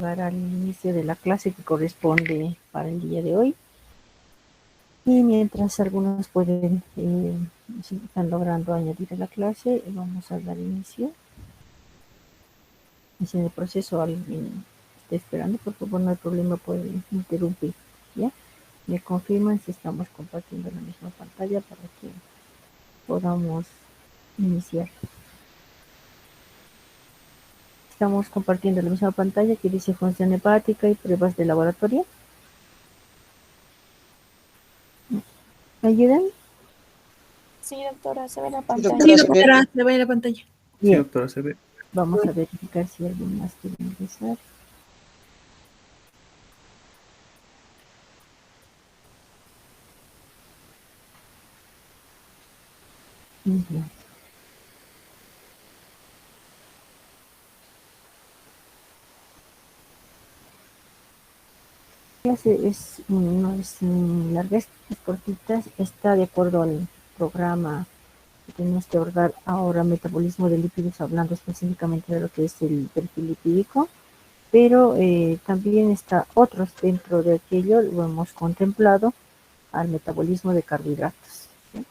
Dar al inicio de la clase que corresponde para el día de hoy. Y mientras algunos pueden, si están logrando añadir a la clase, vamos a dar inicio. Y si en el proceso alguien está esperando, por favor, no hay problema, pueden interrumpir. ¿Ya? Me confirman si estamos compartiendo la misma pantalla para que podamos iniciar. Estamos compartiendo la misma pantalla que dice función hepática y pruebas de laboratorio. ¿Me ayudan? Sí, doctora, se ve la Sí, pantalla. doctora, se ve. Se ve la pantalla. Sí, Bien, doctora, se ve. vamos a verificar si alguien más quiere ingresar. Bien. La clase no es larga, es cortita, está de acuerdo al programa que tenemos que abordar ahora, metabolismo de lípidos, hablando específicamente de lo que es el perfil lipídico, pero también está otros dentro de aquello, lo hemos contemplado, al metabolismo de carbohidratos, ¿sí?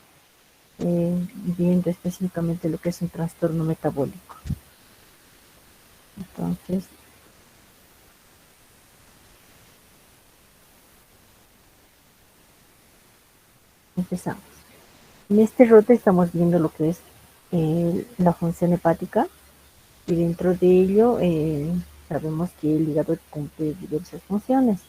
Viendo específicamente lo que es un trastorno metabólico. Entonces, empezamos. En este rote estamos viendo lo que es la función hepática, y dentro de ello sabemos que el hígado cumple diversas funciones.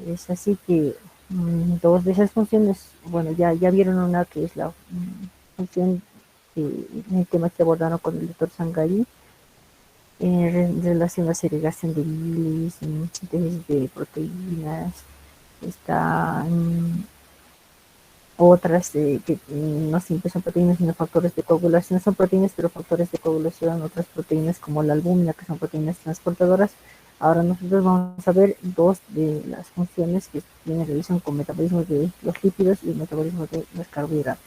Es así que dos de esas funciones, bueno, ya vieron una que es la función en el tema que abordaron con el doctor Sangalli, en relación a la segregación de bilis, síntesis de proteínas, está otras que no siempre son proteínas, sino factores de coagulación, son proteínas, pero factores de coagulación, otras proteínas como la albúmina, que son proteínas transportadoras. Ahora nosotros vamos a ver dos de las funciones que tienen relación con metabolismo de los lípidos y el metabolismo de los carbohidratos.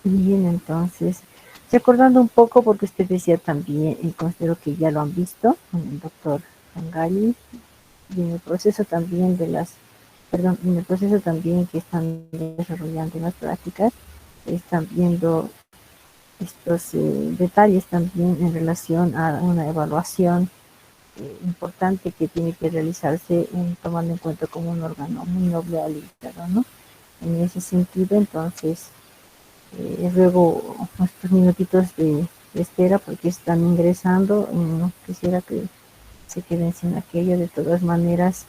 Bien, entonces, recordando un poco, porque usted decía también, y considero que ya lo han visto con el doctor Sangalli, y en el proceso también en el proceso también que están desarrollando en las prácticas, están viendo estos detalles también en relación a una evaluación importante que tiene que realizarse tomando en cuenta como un órgano muy noble al hígado, ¿no? En ese sentido, entonces, luego estos minutitos de espera porque están ingresando, no quisiera que se queden sin aquello, de todas maneras,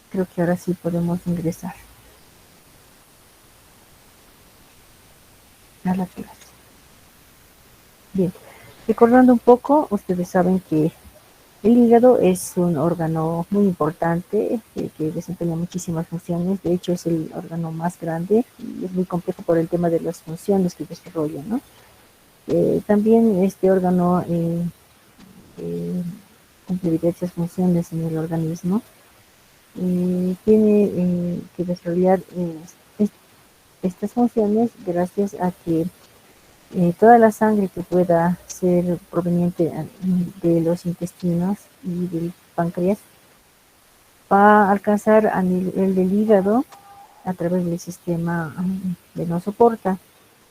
creo que ahora sí podemos ingresar a la clase. Bien, recordando un poco, ustedes saben que el hígado es un órgano muy importante que desempeña muchísimas funciones. De hecho, es el órgano más grande y es muy complejo por el tema de las funciones que desarrolla, ¿no? También este órgano cumple diversas funciones en el organismo. Tiene que desarrollar estas funciones gracias a que toda la sangre que pueda ser proveniente de los intestinos y del páncreas va a alcanzar a nivel del hígado a través del sistema venoso porta,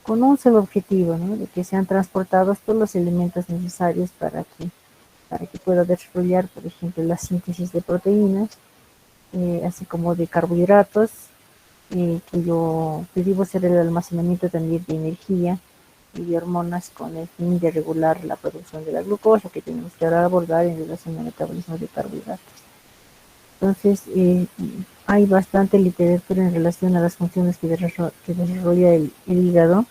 con un solo objetivo, ¿no? De que sean transportados todos los elementos necesarios para que pueda desarrollar, por ejemplo, la síntesis de proteínas, así como de carbohidratos, cuyo objetivo será el almacenamiento también de energía y de hormonas con el fin de regular la producción de la glucosa, que tenemos que ahora abordar en relación al metabolismo de carbohidratos. Entonces, hay bastante literatura en relación a las funciones que desarrolla el hígado,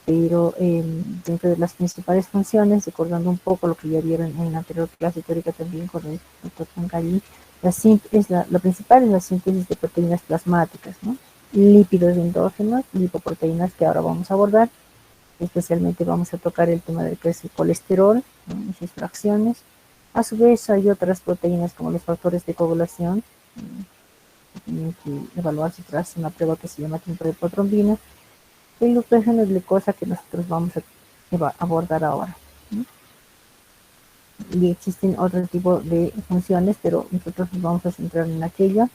pero dentro de las principales funciones, recordando un poco lo que ya vieron en la anterior clase teórica también con el doctor Pancalli, lo principal es la síntesis de proteínas plasmáticas, ¿no? Lípidos endógenos, lipoproteínas que ahora vamos a abordar, especialmente vamos a tocar el tema del que es el colesterol, ¿no? Y sus fracciones. A su vez hay otras proteínas como los factores de coagulación, tienen que evaluarse tras una prueba que se llama tiempo-trombina, el glucógeno es glucosa que nosotros vamos a abordar ahora, ¿no? Y existen otro tipo de funciones, pero nosotros nos vamos a centrar en aquella,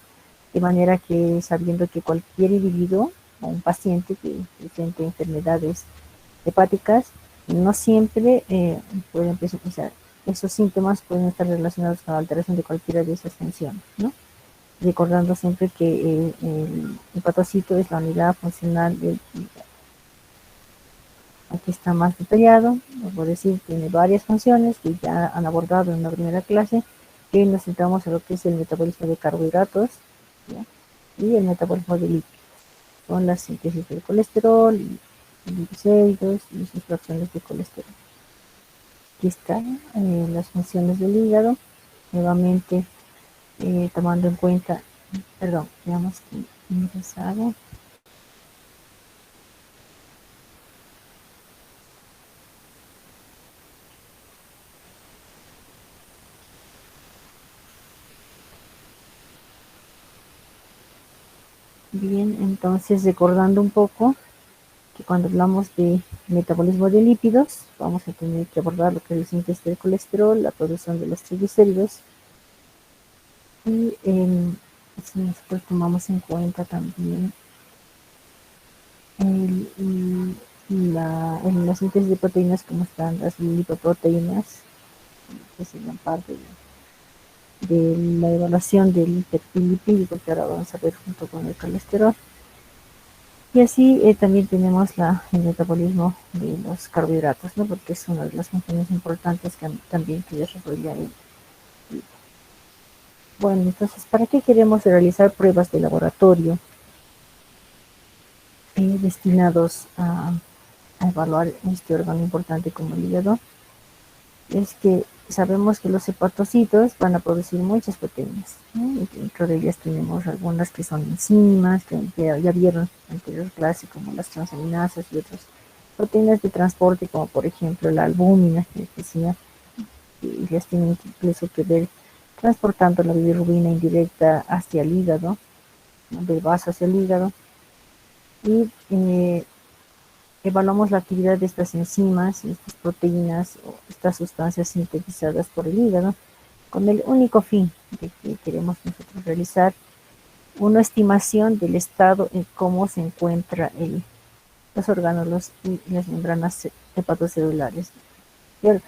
de manera que sabiendo que cualquier individuo o un paciente que presente enfermedades hepáticas, no siempre pueden presentar, esos síntomas pueden estar relacionados con la alteración de cualquiera de esas funciones, ¿no? Recordando siempre que el hepatocito es la unidad funcional del hígado. Aquí está más detallado, por decir, tiene varias funciones que ya han abordado en la primera clase, que nos centramos en lo que es el metabolismo de carbohidratos, ¿ya? Y el metabolismo de lípidos. Son la síntesis del colesterol, y triglicéridos y sus fracciones de colesterol. Aquí están las funciones del hígado, nuevamente tomando en cuenta, perdón, veamos que ingresado. Bien, entonces recordando un poco que cuando hablamos de metabolismo de lípidos, vamos a tener que abordar lo que es el síntesis del colesterol, la producción de los triglicéridos, y si nosotros tomamos en cuenta también en la síntesis de proteínas, como están las lipoproteínas, que serían parte de la evaluación del perfil lipídico, que ahora vamos a ver junto con el colesterol. Y así también tenemos el metabolismo de los carbohidratos, ¿no? Porque es una de las funciones importantes que también que desarrolla el. Bueno, entonces, ¿para qué queremos realizar pruebas de laboratorio destinados a evaluar este órgano importante como el hígado? Es que sabemos que los hepatocitos van a producir muchas proteínas, ¿no? Y dentro de ellas tenemos algunas que son enzimas, que ya vieron en anterior clase, como las transaminasas y otras proteínas de transporte, como por ejemplo la albúmina, que decía, y ellas tienen incluso que ver transportando la bilirrubina indirecta hacia el hígado, ¿no? Del vaso hacia el hígado, y evaluamos la actividad de estas enzimas, estas proteínas o estas sustancias sintetizadas por el hígado, con el único fin de que queremos nosotros realizar una estimación del estado en cómo se encuentra los orgánulos y las membranas hepatocelulares, ¿cierto?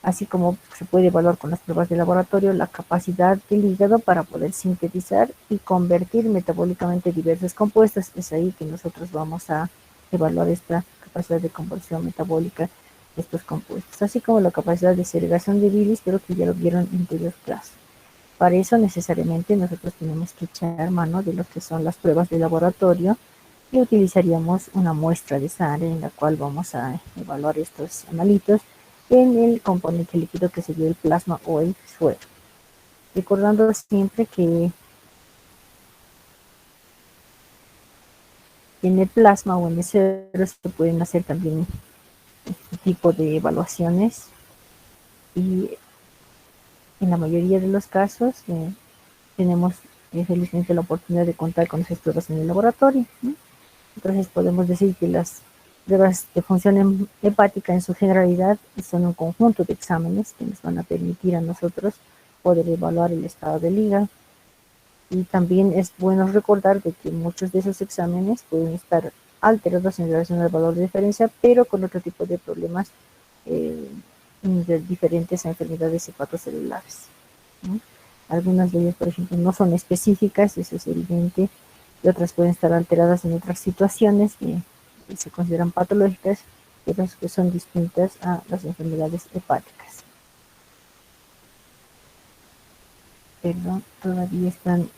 Así como se puede evaluar con las pruebas de laboratorio la capacidad del hígado para poder sintetizar y convertir metabólicamente diversos compuestos. Es ahí que nosotros vamos a evaluar esta capacidad de conversión metabólica de estos compuestos, así como la capacidad de segregación de bilis, pero que ya lo vieron en anterior clase. Para eso necesariamente nosotros tenemos que echar mano de lo que son las pruebas de laboratorio y utilizaríamos una muestra de sangre en la cual vamos a evaluar estos analitos en el componente líquido que sería el plasma o el suero. Recordando siempre que en el plasma o en el suero se pueden hacer también este tipo de evaluaciones, y en la mayoría de los casos tenemos felizmente la oportunidad de contar con esas pruebas en el laboratorio, ¿no? Entonces podemos decir que las pruebas de función hepática en su generalidad son un conjunto de exámenes que nos van a permitir a nosotros poder evaluar el estado del hígado. Y también es bueno recordar de que muchos de esos exámenes pueden estar alterados en relación al valor de diferencia, pero con otro tipo de problemas diferentes a enfermedades hepatocelulares, ¿no? Algunas de ellas, por ejemplo, no son específicas, eso es evidente, y otras pueden estar alteradas en otras situaciones que se consideran patológicas, pero que son distintas a las enfermedades hepáticas. Perdón, todavía están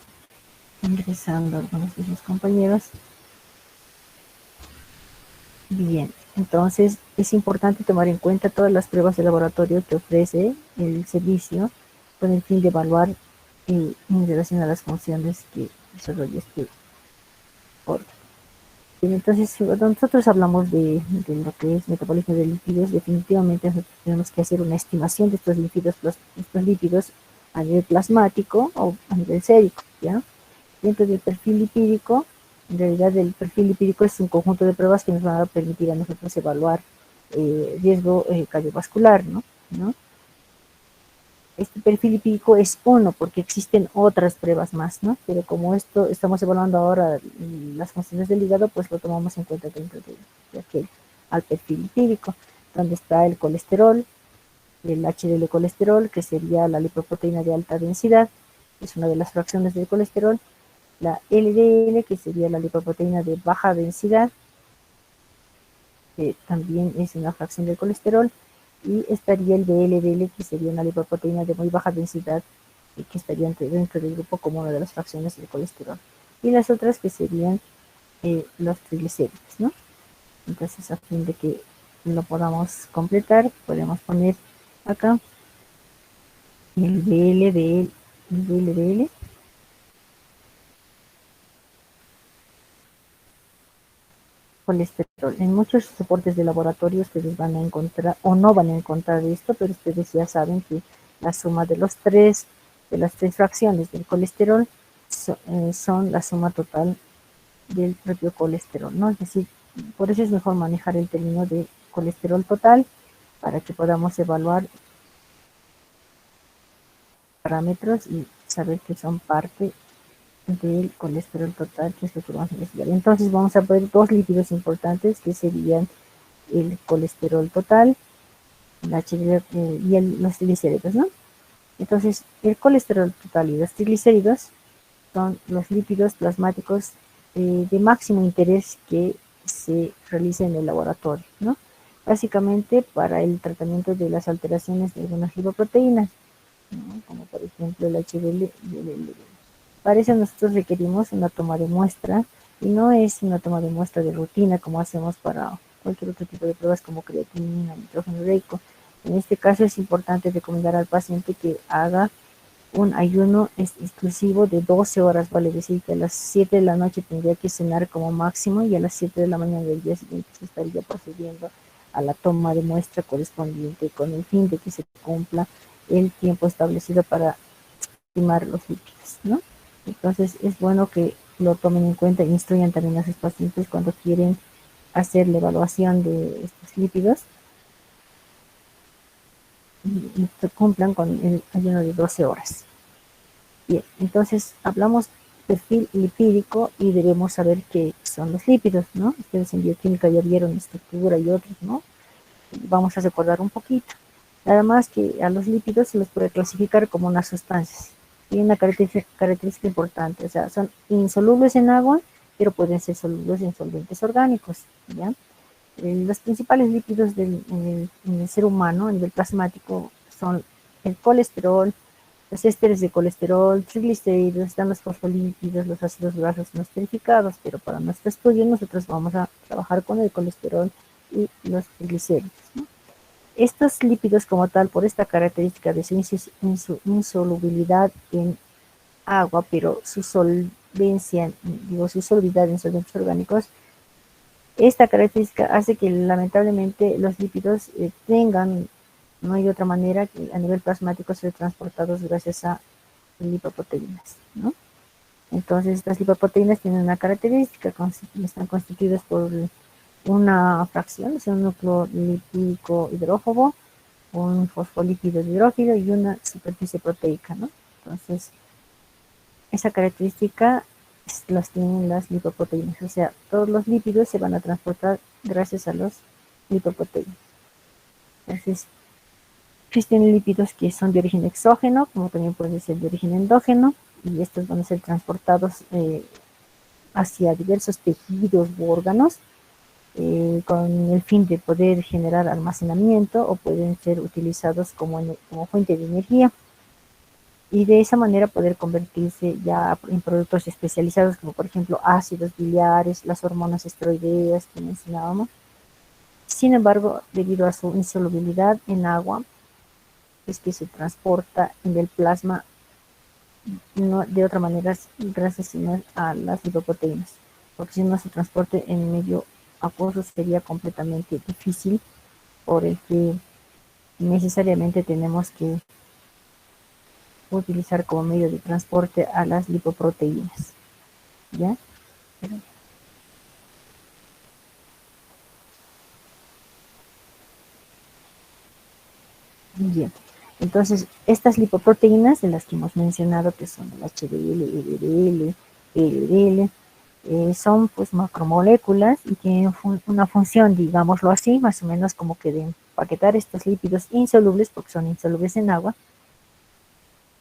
ingresando algunos de sus compañeros. Bien, entonces es importante tomar en cuenta todas las pruebas de laboratorio que ofrece el servicio con el fin de evaluar en relación a las funciones que desarrolla este órgano. Entonces, cuando nosotros hablamos de lo que es metabolismo de lípidos, definitivamente nosotros tenemos que hacer una estimación de estos lípidos a nivel plasmático o a nivel sérico, ¿ya? Dentro del perfil lipídico, en realidad el perfil lipídico es un conjunto de pruebas que nos van a permitir a nosotros evaluar riesgo cardiovascular, ¿no? Este perfil lipídico es uno, porque existen otras pruebas más, ¿no? Pero como esto estamos evaluando ahora las funciones del hígado, pues lo tomamos en cuenta dentro de aquel al perfil lipídico, donde está el colesterol, el HDL colesterol, que sería la lipoproteína de alta densidad, es una de las fracciones del colesterol, la LDL, que sería la lipoproteína de baja densidad, que también es una fracción del colesterol, y estaría el VLDL, que sería una lipoproteína de muy baja densidad, y que estaría dentro del grupo como una de las fracciones del colesterol. Y las otras que serían los triglicéridos, ¿no? Entonces, a fin de que lo podamos completar, podemos poner acá el VLDL, colesterol. En muchos soportes de laboratorio ustedes van a encontrar o no van a encontrar esto, pero ustedes ya saben que la suma de las tres fracciones del colesterol son la suma total del propio colesterol, ¿no? Es decir, por eso es mejor manejar el término de colesterol total para que podamos evaluar parámetros y saber que son parte del colesterol total, que es lo que vamos a investigar. Entonces vamos a ver dos lípidos importantes que serían el colesterol total, el HDL los triglicéridos, ¿no? Entonces, el colesterol total y los triglicéridos son los lípidos plasmáticos de máximo interés que se realiza en el laboratorio, ¿no? Básicamente para el tratamiento de las alteraciones de algunas lipoproteínas, ¿no? Como por ejemplo el HDL y el LDL. Para eso nosotros requerimos una toma de muestra y no es una toma de muestra de rutina como hacemos para cualquier otro tipo de pruebas como creatinina, nitrógeno ureico. En este caso es importante recomendar al paciente que haga un ayuno exclusivo de 12 horas, vale decir que a las 7 de la noche tendría que cenar como máximo y a las 7 de la mañana del día siguiente se estaría procediendo a la toma de muestra correspondiente con el fin de que se cumpla el tiempo establecido para estimar los lípidos, ¿no? Entonces es bueno que lo tomen en cuenta e instruyan también a sus pacientes cuando quieren hacer la evaluación de estos lípidos y cumplan con el ayuno de 12 horas. Bien, entonces hablamos perfil lipídico y debemos saber qué son los lípidos, ¿no? Ustedes en bioquímica ya vieron estructura y otros, ¿no? Vamos a recordar un poquito. Nada más que a los lípidos se los puede clasificar como unas sustancias. Tienen una característica importante, o sea, son insolubles en agua, pero pueden ser solubles en solventes orgánicos, ¿ya? Los principales lípidos en el ser humano a nivel plasmático son el colesterol, los ésteres de colesterol, triglicéridos, están los fosfolípidos, los ácidos grasos no esterificados, pero para nuestro estudio nosotros vamos a trabajar con el colesterol y los triglicéridos, ¿no? Estos lípidos como tal, por esta característica de su insolubilidad en agua, pero su solvencia, digo, su solubilidad en solventes orgánicos, esta característica hace que lamentablemente los lípidos tengan, no hay otra manera que a nivel plasmático ser transportados gracias a lipoproteínas, ¿no? Entonces estas lipoproteínas tienen una característica, están constituidas por una fracción, es un núcleo lipídico hidrófobo, un fosfolípido hidrófilo y una superficie proteica, ¿no? Entonces, esa característica las tienen las lipoproteínas, o sea, todos los lípidos se van a transportar gracias a los lipoproteínas. Entonces, existen lípidos que son de origen exógeno, como también pueden ser de origen endógeno, y estos van a ser transportados hacia diversos tejidos u órganos con el fin de poder generar almacenamiento o pueden ser utilizados como fuente de energía y de esa manera poder convertirse ya en productos especializados como por ejemplo ácidos biliares, las hormonas esteroideas que mencionábamos. Sin embargo, debido a su insolubilidad en agua, es que se transporta en el plasma no, de otra manera gracias a las lipoproteínas, porque si no su transporte en medio acuoso sería completamente difícil, por el que necesariamente tenemos que utilizar como medio de transporte a las lipoproteínas. ¿ya? Bien. Entonces, estas lipoproteínas de las que hemos mencionado, que son el HDL, LDL, LDL, son pues macromoléculas y tienen una función, digámoslo así, más o menos como que de empaquetar estos lípidos insolubles, porque son insolubles en agua,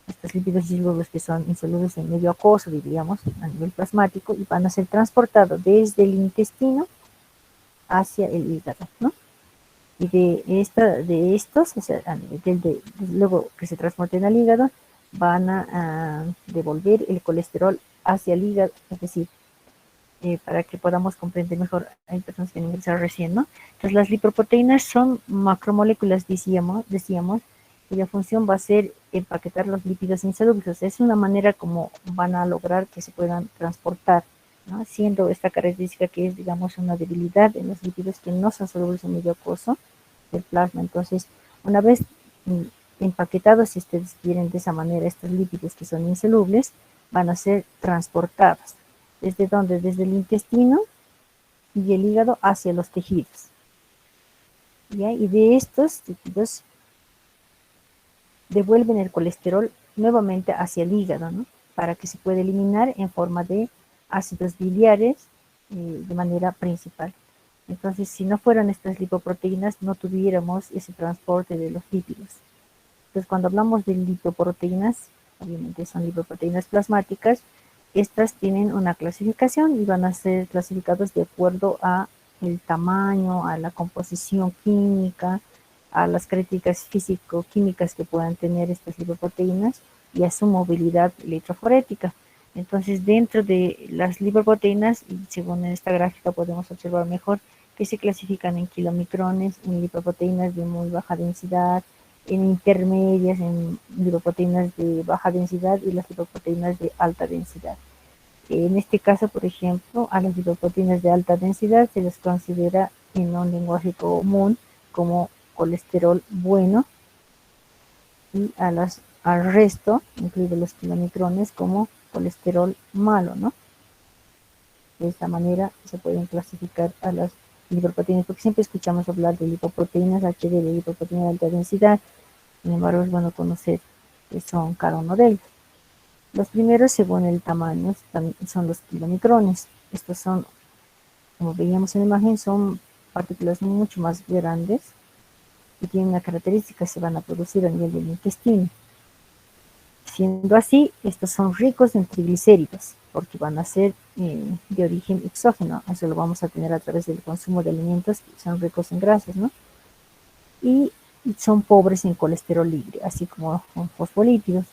estos lípidos insolubles que son insolubles en medio acuoso, diríamos, a nivel plasmático, y van a ser transportados desde el intestino hacia el hígado, ¿no? Y de estos, o sea, luego que se transporten al hígado, van a devolver el colesterol hacia el hígado, es decir, para que podamos comprender mejor, hay personas que han ingresado recién, ¿no? Entonces las lipoproteínas son macromoléculas, decíamos, cuya función va a ser empaquetar los lípidos insolubles, o sea, es una manera como van a lograr que se puedan transportar, ¿no? Siendo esta característica que es, digamos, una debilidad en los lípidos que no son solubles en medio acuoso del plasma. Entonces, una vez empaquetados, si ustedes quieren de esa manera, estos lípidos que son insolubles, van a ser transportados. ¿Desde dónde? Desde el intestino y el hígado hacia los tejidos. ¿Ya? Y de estos tejidos devuelven el colesterol nuevamente hacia el hígado, ¿no? Para que se pueda eliminar en forma de ácidos biliares de manera principal. Entonces, si no fueran estas lipoproteínas, no tuviéramos ese transporte de los lípidos. Entonces, cuando hablamos de lipoproteínas, obviamente son lipoproteínas plasmáticas, estas tienen una clasificación y van a ser clasificados de acuerdo a el tamaño, a la composición química, a las características físico-químicas que puedan tener estas lipoproteínas y a su movilidad electroforética. Entonces, dentro de las lipoproteínas, y según esta gráfica podemos observar mejor, que se clasifican en kilomicrones, en lipoproteínas de muy baja densidad, en intermedias, en lipoproteínas de baja densidad y las lipoproteínas de alta densidad. En este caso, por ejemplo, a las lipoproteínas de alta densidad se les considera en un lenguaje común como colesterol bueno y al resto, incluido los kilomicrones, como colesterol malo, ¿no? De esta manera se pueden clasificar a las lipoproteínas, porque siempre escuchamos hablar de lipoproteínas HDL, lipoproteínas de alta densidad. Sin embargo, es bueno conocer qué son cada uno de ellos. Los primeros, según el tamaño, son los kilomicrones. Estos son, como veíamos en la imagen, son partículas mucho más grandes y tienen una característica, se van a producir a nivel del intestino. Siendo así, estos son ricos en triglicéridos, porque van a ser de origen exógeno. Eso lo vamos a tener a través del consumo de alimentos que son ricos en grasas, ¿no? Y son pobres en colesterol libre, así como en fosfolípidos.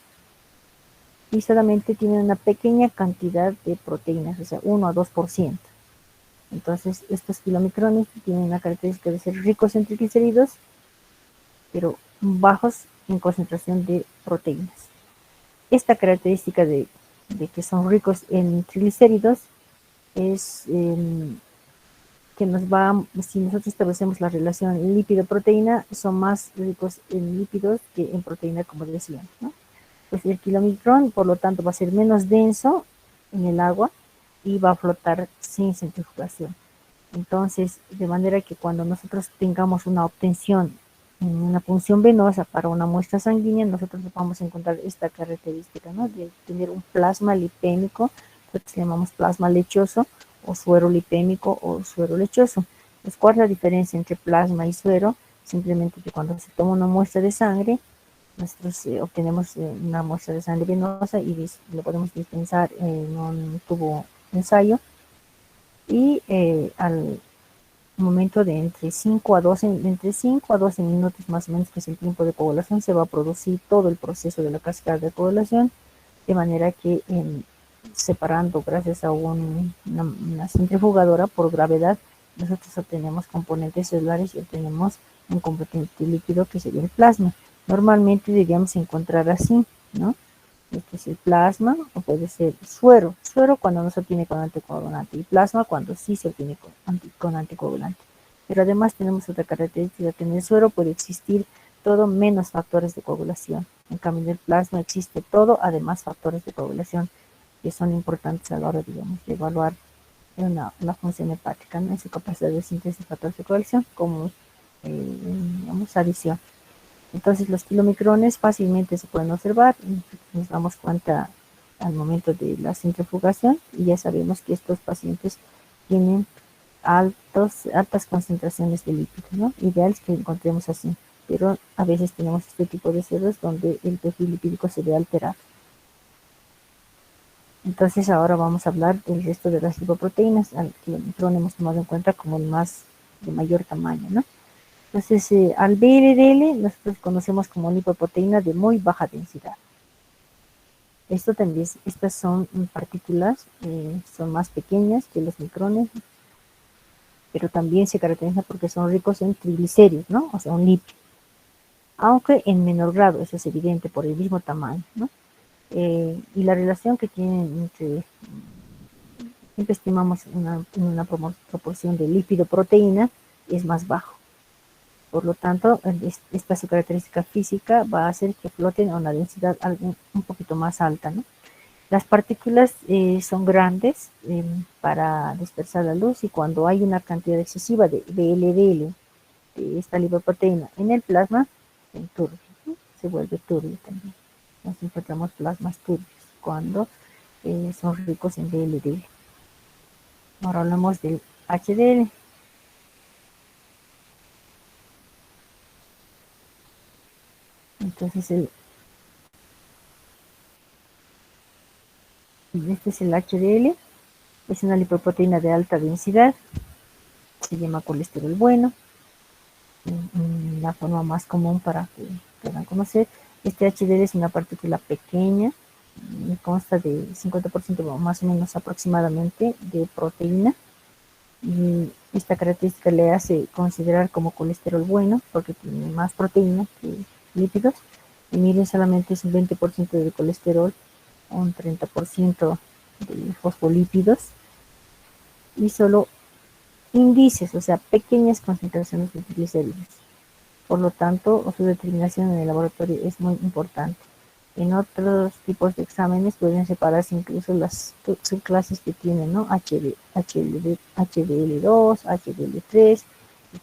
Y solamente tienen una pequeña cantidad de proteínas, o sea, 1 a 2%. Entonces, estos kilomicrones tienen una característica de ser ricos en triglicéridos, pero bajos en concentración de proteínas. Esta característica de que son ricos en triglicéridos es que nos va, si nosotros establecemos la relación lípido-proteína, son más ricos en lípidos que en proteína, como decían, ¿no? Pues el kilomicrón, por lo tanto, va a ser menos denso en el agua y va a flotar sin centrifugación. Entonces, de manera que cuando nosotros tengamos una obtención en una punción venosa para una muestra sanguínea, nosotros vamos a encontrar esta característica, ¿no? De tener un plasma lipémico, nosotros le llamamos plasma lechoso, o suero lipémico o suero lechoso. Pues, ¿cuál es la diferencia entre plasma y suero? Simplemente que cuando se toma una muestra de sangre, nosotros obtenemos una muestra de sangre venosa y lo podemos dispensar en un tubo ensayo y al momento de entre 5 a 12 minutos más o menos, que es el tiempo de coagulación, se va a producir todo el proceso de la cascada de coagulación, de manera que separando gracias a una centrifugadora por gravedad, nosotros obtenemos componentes celulares y obtenemos un componente líquido que sería el plasma. Normalmente deberíamos encontrar así, ¿no? Este es el plasma, o puede ser suero. Suero cuando no se obtiene con anticoagulante y plasma cuando sí se obtiene con anticoagulante. Pero además tenemos otra característica, que en el suero puede existir todo menos factores de coagulación. En cambio, en el plasma existe todo, además factores de coagulación. que son importantes a la hora, digamos, de evaluar la función hepática, ¿no? En su capacidad de síntesis de factores de coagulación, como, digamos, adición. Entonces, los kilomicrones fácilmente se pueden observar, nos damos cuenta al momento de la centrifugación y ya sabemos que estos pacientes tienen altas concentraciones de lípidos, ¿no? Ideal es que encontremos así, pero a veces tenemos este tipo de cerdos donde el perfil lipídico se ve alterado. Entonces ahora vamos a hablar del resto de las lipoproteínas, al kilomicrón hemos tomado en cuenta como el más de mayor tamaño, ¿no? Entonces al VLDL nosotros conocemos como lipoproteína de muy baja densidad. Esto también, estas son partículas, son más pequeñas que los micrones, pero también se caracterizan porque son ricos en triglicéridos, ¿no? O sea, un lípido. Aunque en menor grado, eso es evidente por el mismo tamaño, ¿no? Y la relación que tienen entre, siempre estimamos una proporción de lípido-proteína es más bajo. Por lo tanto, esta su característica física va a hacer que floten a una densidad un poquito más alta, ¿no? Las partículas son grandes para dispersar la luz y cuando hay una cantidad excesiva de LDL, de esta lipoproteína en el plasma, se enturbia, ¿no? Se vuelve turbio también. Nos encontramos plasmas turbios cuando son ricos en LDL. Ahora hablamos del HDL. Entonces, este es el HDL, es una lipoproteína de alta densidad, se llama colesterol bueno, la forma más común para que puedan conocer. Este HDL es una partícula pequeña, consta de 50% más o menos aproximadamente de proteína, y esta característica le hace considerar como colesterol bueno porque tiene más proteína que lípidos, y miren, solamente es un 20% de colesterol, un 30% de fosfolípidos y solo índices, o sea, pequeñas concentraciones de triglicéridos. Por lo tanto, su determinación en el laboratorio es muy importante. En otros tipos de exámenes pueden separarse incluso las subclases que tienen, ¿no? HDL2, HDL3,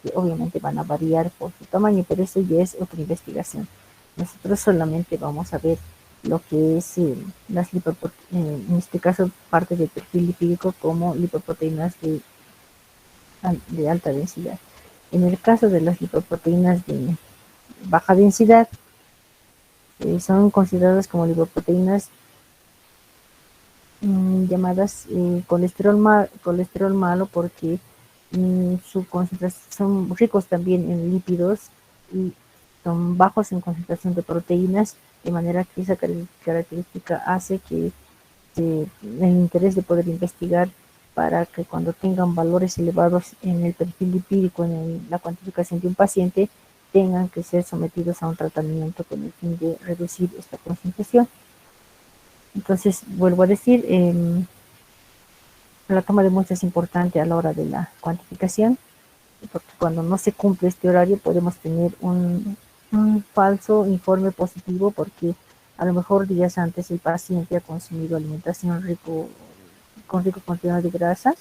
que obviamente van a variar por su tamaño, pero eso ya es otra investigación. Nosotros solamente vamos a ver lo que es las lipoproteínas, en este caso parte del perfil lipídico como lipoproteínas de alta densidad. En el caso de las lipoproteínas de baja densidad, son consideradas como lipoproteínas llamadas colesterol malo porque su concentración son ricos también en lípidos y son bajos en concentración de proteínas, de manera que esa característica hace que el interés de poder investigar para que cuando tengan valores elevados en el perfil lipídico, en la cuantificación de un paciente, tengan que ser sometidos a un tratamiento con el fin de reducir esta concentración. Entonces, vuelvo a decir, la toma de muestras es importante a la hora de la cuantificación, porque cuando no se cumple este horario podemos tener un falso informe positivo, porque a lo mejor días antes el paciente ha consumido alimentación con rico contenido de grasas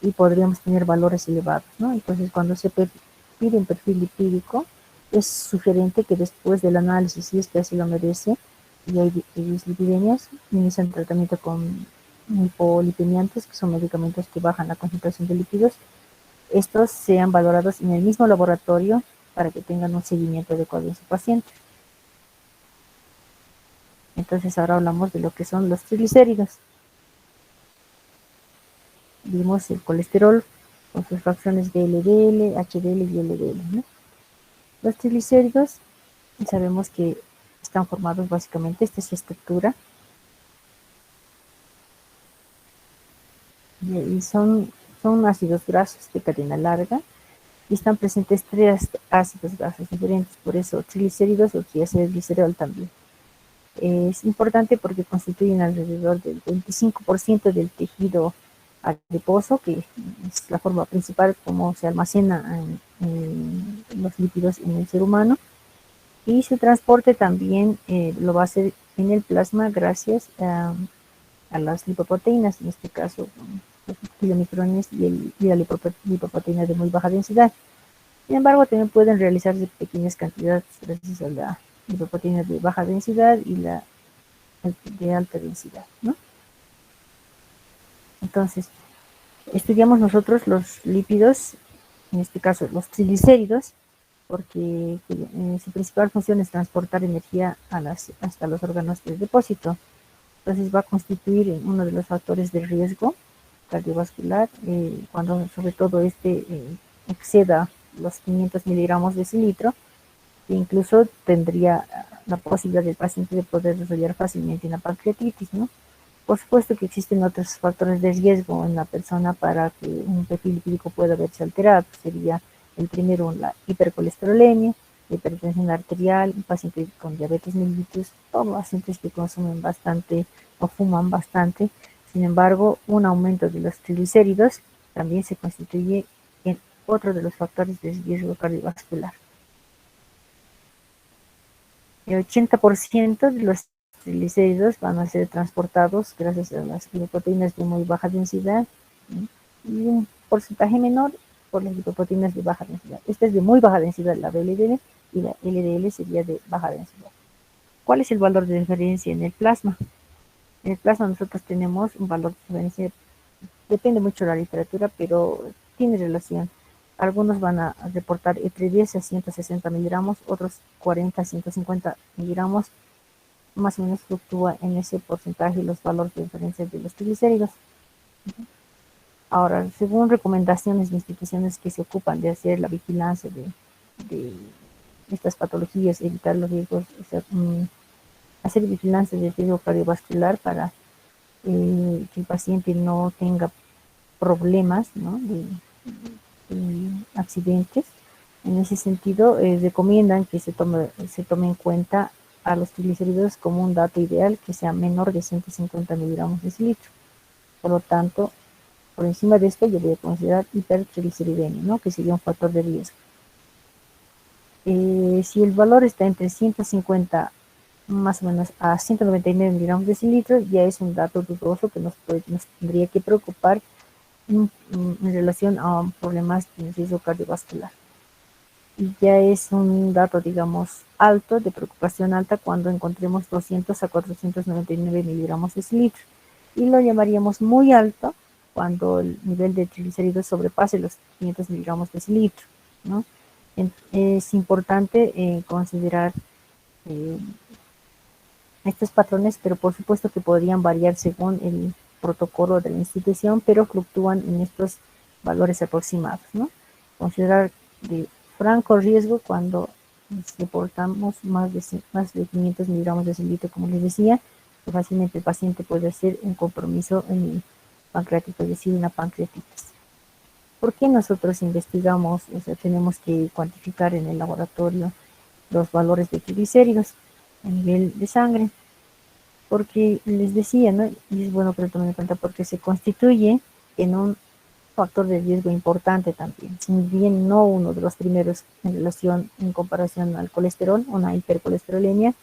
y podríamos tener valores elevados, ¿no? Entonces, cuando se pide un perfil lipídico, es sugerente que después del análisis, si es que así lo merece, y hay dislipidemias, inician tratamiento con hipolipemiantes, que son medicamentos que bajan la concentración de lípidos. Estos sean valorados en el mismo laboratorio para que tengan un seguimiento adecuado en su paciente. Entonces ahora hablamos de lo que son los triglicéridos. Vimos el colesterol con sus fracciones de LDL, HDL y LDL, ¿no? Los triglicéridos sabemos que están formados básicamente, esta es su estructura, y son ácidos grasos de cadena larga y están presentes 3 ácidos grasos diferentes, por eso triglicéridos o triacilglicerol también. Es importante porque constituyen alrededor del 25% del tejido adiposo, que es la forma principal como se almacena en los lípidos en el ser humano, y su transporte también lo va a hacer en el plasma gracias a las lipoproteínas, en este caso los kilomicrones y la lipoproteína de muy baja densidad. Sin embargo, también pueden realizarse pequeñas cantidades gracias a la lipoproteína de baja densidad y la de alta densidad, ¿no? Entonces, estudiamos nosotros los lípidos, en este caso los triglicéridos, porque su principal función es transportar energía hasta los órganos del depósito. Entonces va a constituir uno de los factores de riesgo cardiovascular cuando sobre todo exceda los 500 miligramos de cilitro, e incluso tendría la posibilidad del paciente de poder desarrollar fácilmente una pancreatitis, ¿no? Por supuesto que existen otros factores de riesgo en la persona para que un perfil lipídico pueda verse alterado. Sería el primero la hipercolesterolemia, la hipertensión arterial, un paciente con diabetes mellitus, o pacientes que consumen bastante o fuman bastante. Sin embargo, un aumento de los triglicéridos también se constituye en otro de los factores de riesgo cardiovascular. El 80% de los triglicéridos van a ser transportados gracias a las lipoproteínas de muy baja densidad, ¿sí? Y un porcentaje menor por las lipoproteínas de baja densidad. Esta es de muy baja densidad, la VLDL, y la LDL sería de baja densidad. ¿Cuál es el valor de diferencia en el plasma? En el plasma nosotros tenemos un valor de diferencia, depende mucho de la literatura, pero tiene relación. Algunos van a reportar entre 10 a 160 miligramos, otros 40 a 150 miligramos. Más o menos fluctúa en ese porcentaje los valores de diferencia de los triglicéridos. Ahora, según recomendaciones de instituciones que se ocupan de hacer la vigilancia de estas patologías, evitar los riesgos, o sea, hacer vigilancia del riesgo cardiovascular para que el paciente no tenga problemas, ¿no? de accidentes. En ese sentido, recomiendan que se tome en cuenta a los triglicéridos como un dato ideal que sea menor de 150 miligramos de cilitro. Por lo tanto, por encima de esto yo voy a considerar hipertrigliceridemia, ¿no? Que sería un factor de riesgo. Si el valor está entre 150 más o menos a 199 miligramos de cilitro, ya es un dato dudoso que nos tendría que preocupar en relación a problemas de riesgo cardiovascular. Y ya es un dato, digamos, alto, de preocupación alta, cuando encontremos 200 a 499 miligramos de cilitro. Y lo llamaríamos muy alto cuando el nivel de triglicéridos sobrepase los 500 miligramos de cilitro, ¿no? Es importante considerar estos patrones, pero por supuesto que podrían variar según el protocolo de la institución, pero fluctúan en estos valores aproximados, ¿no? Considerar de franco riesgo cuando reportamos más de 500 miligramos de cilitro, como les decía, que fácilmente el paciente puede hacer un compromiso en el pancreático, es decir, una pancreatitis. ¿Por qué nosotros investigamos? O sea, tenemos que cuantificar en el laboratorio los valores de triglicéridos a nivel de sangre, porque les decía, ¿no? Y es bueno que lo tomen en cuenta porque se constituye en un factor de riesgo importante también, si bien no uno de los primeros en relación, en comparación al colesterol, una hipercolesterolemia,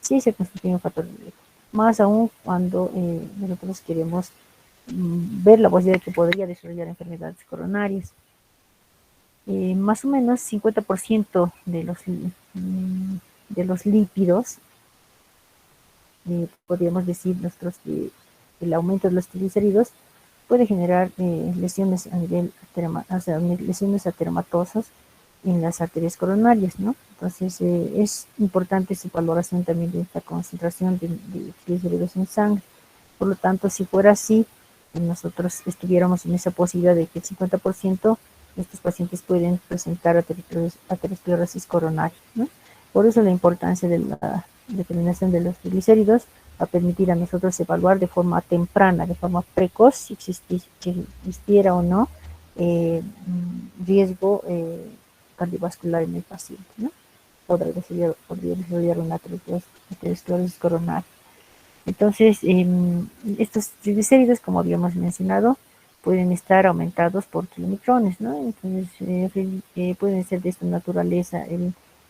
sí se constituye un factor de riesgo. Más aún cuando nosotros queremos ver la posibilidad de que podría desarrollar enfermedades coronarias. Más o menos 50% de los lípidos, podríamos decir nosotros que el aumento de los triglicéridos puede generar lesiones a nivel o sea, lesiones ateromatosas en las arterias coronarias, ¿no? Entonces es importante su valoración también de esta concentración de triglicéridos en sangre. Por lo tanto, si fuera así, nosotros estuviéramos en esa posibilidad de que el 50% de estos pacientes pueden presentar aterosclerosis coronaria, ¿no? Por eso la importancia de la determinación de los triglicéridos va a permitir a nosotros evaluar de forma temprana, de forma precoz, si existiera o no riesgo cardiovascular en el paciente, ¿no? Podría desarrollar una aterosclerosis coronaria. Entonces, estos triglicéridos, como habíamos mencionado, pueden estar aumentados por kilomicrones, ¿no? Entonces, pueden ser de esta naturaleza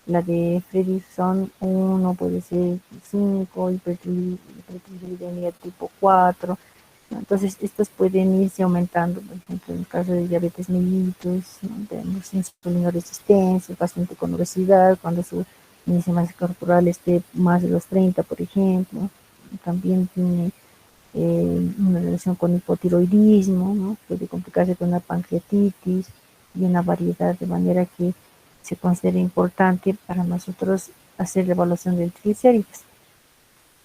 La de Fredrickson 1 puede ser 5, hipertriglicemia tipo 4. Entonces, estos pueden irse aumentando, por ejemplo, en el caso de diabetes mellitus, ¿no? Tenemos insulinoresistencia, el paciente con obesidad, cuando su índice de masa corporal esté más de los 30, por ejemplo. También tiene una relación con hipotiroidismo, ¿no? Puede complicarse con una pancreatitis y una variedad, de manera que se considera importante para nosotros hacer la evaluación del triglicéridos.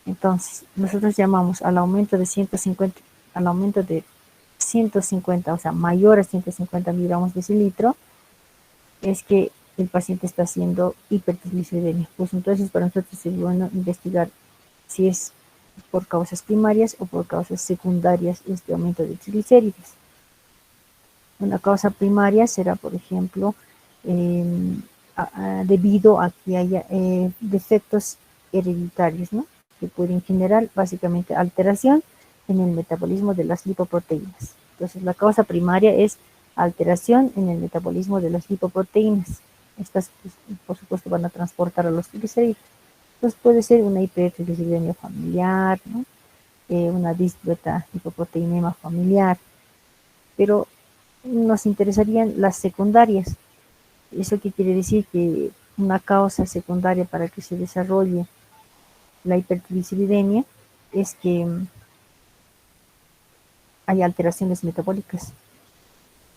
Entonces, nosotros llamamos al aumento de 150, al aumento de 150, o sea, mayor a 150 miligramos de cilitro, es que el paciente está haciendo hipertrigliceridia. Pues entonces para nosotros es bueno investigar si es por causas primarias o por causas secundarias este aumento de triglicéridos. Una causa primaria será, por ejemplo, debido a que haya defectos hereditarios, ¿no? Que pueden generar básicamente alteración en el metabolismo de las lipoproteínas. Entonces, la causa primaria es alteración en el metabolismo de las lipoproteínas. Estas, pues, por supuesto, van a transportar a los triglicéridos. Entonces, puede ser una hipertrigliceridemia familiar, ¿no? Una disbeta hipoproteinema familiar, pero nos interesarían las secundarias. ¿Eso qué quiere decir? Que una causa secundaria para que se desarrolle la hipertrigliceridemia es que hay alteraciones metabólicas,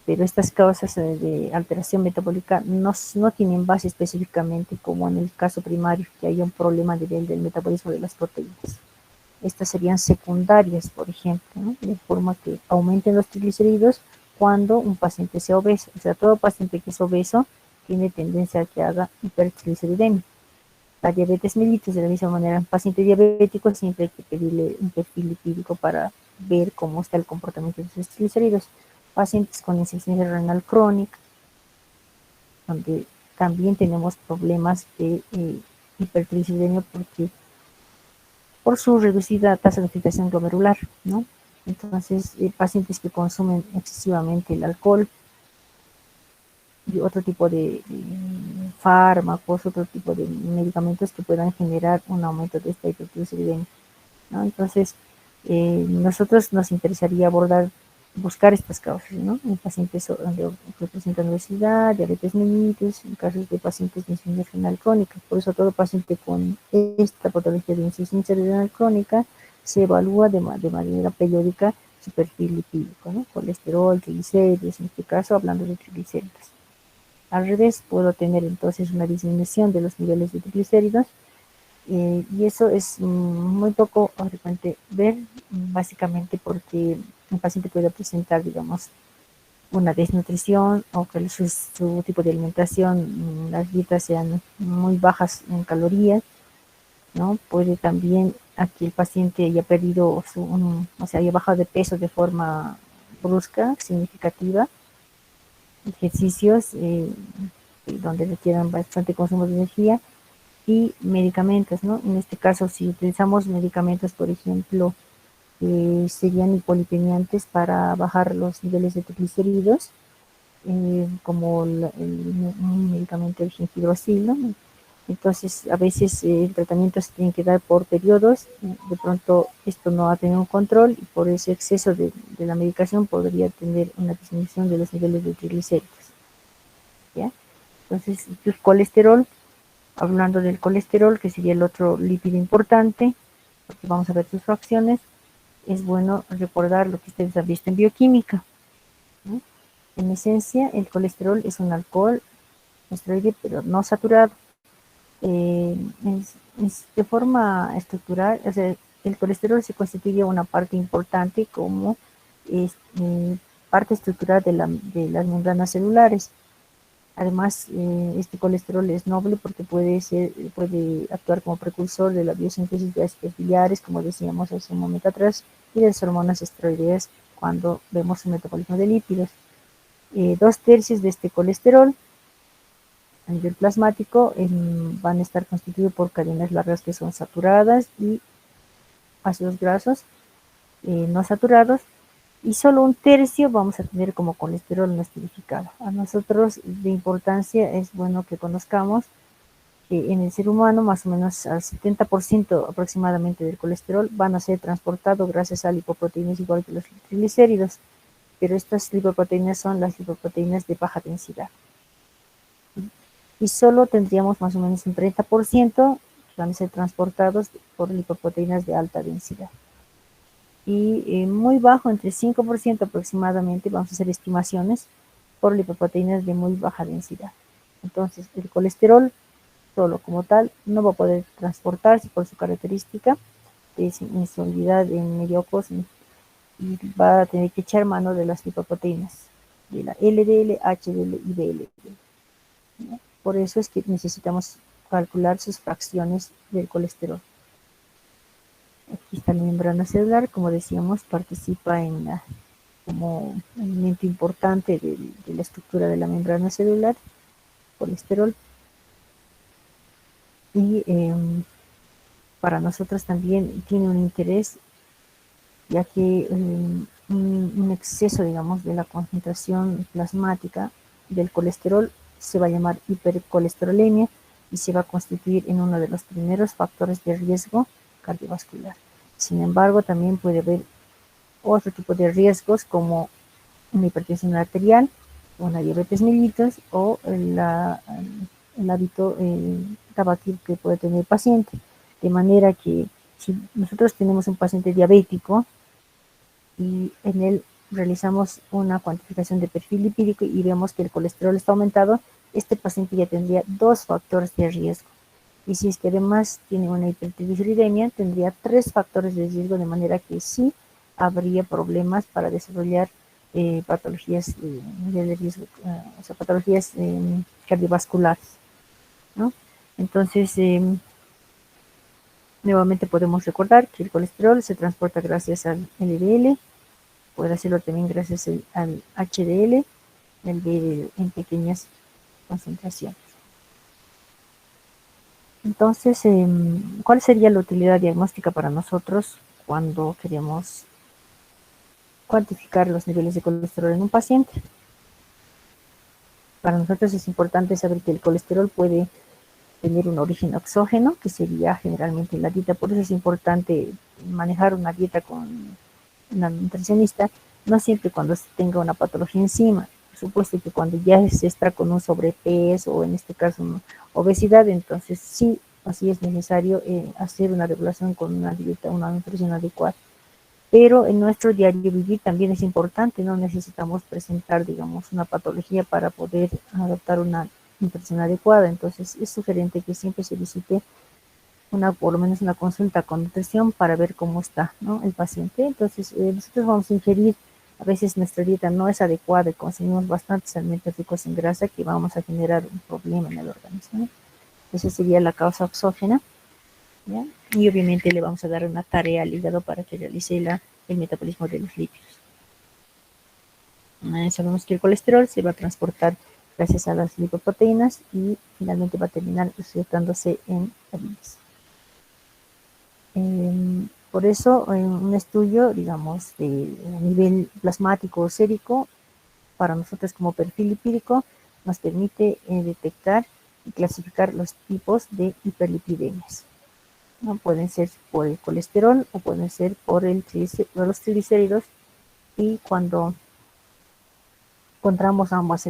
pero estas causas de alteración metabólica no tienen base específicamente como en el caso primario, que haya un problema a nivel del metabolismo de las proteínas. Estas serían secundarias, por ejemplo, ¿no? De forma que aumenten los triglicéridos cuando un paciente sea obeso. O sea, todo paciente que es obeso tiene tendencia a que haga hipertrigliceridemia. La diabetes mellitus, de la misma manera, en paciente diabético siempre hay que pedirle un perfil lipídico para ver cómo está el comportamiento de sus triglicéridos. Pacientes con insuficiencia renal crónica, donde también tenemos problemas de hipertrigliceridemia porque por su reducida tasa de filtración glomerular, ¿no? Entonces, pacientes que consumen excesivamente el alcohol y otro tipo de fármacos, otro tipo de medicamentos que puedan generar un aumento de esta hipertrigliceridemia, ¿no? Entonces, nosotros nos interesaría buscar estas causas, ¿no? En pacientes que presentan obesidad, diabetes mellitus, en casos de pacientes de insuficiencia renal crónica. Por eso todo paciente con esta patología de insuficiencia renal crónica se evalúa de manera periódica su perfil lipídico, ¿no? Colesterol, triglicéridos, en este caso hablando de triglicéridos. Al revés, puedo tener entonces una disminución de los niveles de triglicéridos y eso es muy poco frecuente ver, básicamente porque el paciente puede presentar, digamos, una desnutrición o que su tipo de alimentación, las dietas sean muy bajas en calorías, ¿no? Puede también aquí el paciente haya perdido o sea, haya bajado de peso de forma brusca, significativa, ejercicios donde requieran bastante consumo de energía y medicamentos, ¿no? En este caso, si utilizamos medicamentos, por ejemplo, serían hipolipemiantes para bajar los niveles de triglicéridos, como un medicamento de gengibrocil, ¿no? Entonces, a veces el tratamiento se tiene que dar por periodos, de pronto esto no ha tenido un control y por ese exceso de la medicación podría tener una disminución de los niveles de triglicéridos, ¿ya? Entonces, el colesterol, hablando del colesterol, que sería el otro lípido importante, porque vamos a ver sus fracciones, es bueno recordar lo que ustedes han visto en bioquímica, ¿no? En esencia, el colesterol es un alcohol esteroide, pero no saturado. Es de forma estructural, o sea, el colesterol se constituye una parte importante como es, parte estructural de las membranas celulares. Además, este colesterol es noble porque puede actuar como precursor de la biosíntesis de ácidos biliares, como decíamos hace un momento atrás, y de las hormonas esteroideas cuando vemos el metabolismo de lípidos. 2/3 de este colesterol a nivel plasmático van a estar constituidos por cadenas largas que son saturadas y ácidos grasos no saturados, y solo 1/3 vamos a tener como colesterol no esterificado. A nosotros de importancia es bueno que conozcamos en el ser humano más o menos al 70% aproximadamente del colesterol van a ser transportados gracias a lipoproteínas igual que los triglicéridos, pero estas lipoproteínas son las lipoproteínas de baja densidad. Y solo tendríamos más o menos un 30% que van a ser transportados por lipoproteínas de alta densidad. Y muy bajo, entre 5% aproximadamente, vamos a hacer estimaciones, por lipoproteínas de muy baja densidad. Entonces, el colesterol solo como tal no va a poder transportarse por su característica de insolubilidad en medio aquoso y va a tener que echar mano de las lipoproteínas, de la LDL, HDL y VLDL. Por eso es que necesitamos calcular sus fracciones del colesterol. Aquí está la membrana celular, como decíamos, participa como elemento importante de la estructura de la membrana celular, colesterol. Y para nosotros también tiene un interés, ya que un exceso, digamos, de la concentración plasmática del colesterol se va a llamar hipercolesterolemia y se va a constituir en uno de los primeros factores de riesgo cardiovascular. Sin embargo, también puede haber otro tipo de riesgos como una hipertensión arterial, una diabetes mellitus o el hábito tabaquil que puede tener el paciente. De manera que si nosotros tenemos un paciente diabético y en él realizamos una cuantificación de perfil lipídico y vemos que el colesterol está aumentado, este paciente ya tendría dos factores de riesgo. Y si es que además tiene una hipertrigliceridemia, tendría tres factores de riesgo, de manera que sí habría problemas para desarrollar patologías de riesgo, o sea, patologías cardiovasculares, ¿no? Entonces, nuevamente podemos recordar que el colesterol se transporta gracias al LDL, puede hacerlo también gracias al HDL, el VDL en pequeñas concentraciones. Entonces, ¿cuál sería la utilidad diagnóstica para nosotros cuando queremos cuantificar los niveles de colesterol en un paciente? Para nosotros es importante saber que el colesterol puede tener un origen exógeno, que sería generalmente la dieta. Por eso es importante manejar una dieta con una nutricionista, no siempre cuando se tenga una patología encima. Por supuesto que cuando ya se está con un sobrepeso o en este caso una obesidad, entonces sí, así es necesario hacer una regulación con una dieta, una nutrición adecuada. Pero en nuestro diario vivir también es importante, no necesitamos presentar, digamos, una patología para poder adoptar una nutrición adecuada. Entonces es sugerente que siempre se visite por lo menos una consulta con nutrición para ver cómo está, ¿no?, el paciente. Entonces nosotros vamos a ingerir, a veces nuestra dieta no es adecuada y consumimos bastantes alimentos ricos en grasa que vamos a generar un problema en el organismo, ¿no? Esa sería la causa exógena, ¿ya? Y obviamente le vamos a dar una tarea al hígado para que realice el metabolismo de los lípidos. Sabemos que el colesterol se va a transportar gracias a las lipoproteínas y finalmente va a terminar resultándose en harinas. Por eso, en un estudio, digamos, de nivel plasmático o sérico, para nosotros como perfil lipídico, nos permite detectar y clasificar los tipos de hiperlipidemias, ¿no? Pueden ser por el colesterol o pueden ser por los triglicéridos, y cuando encontramos ambos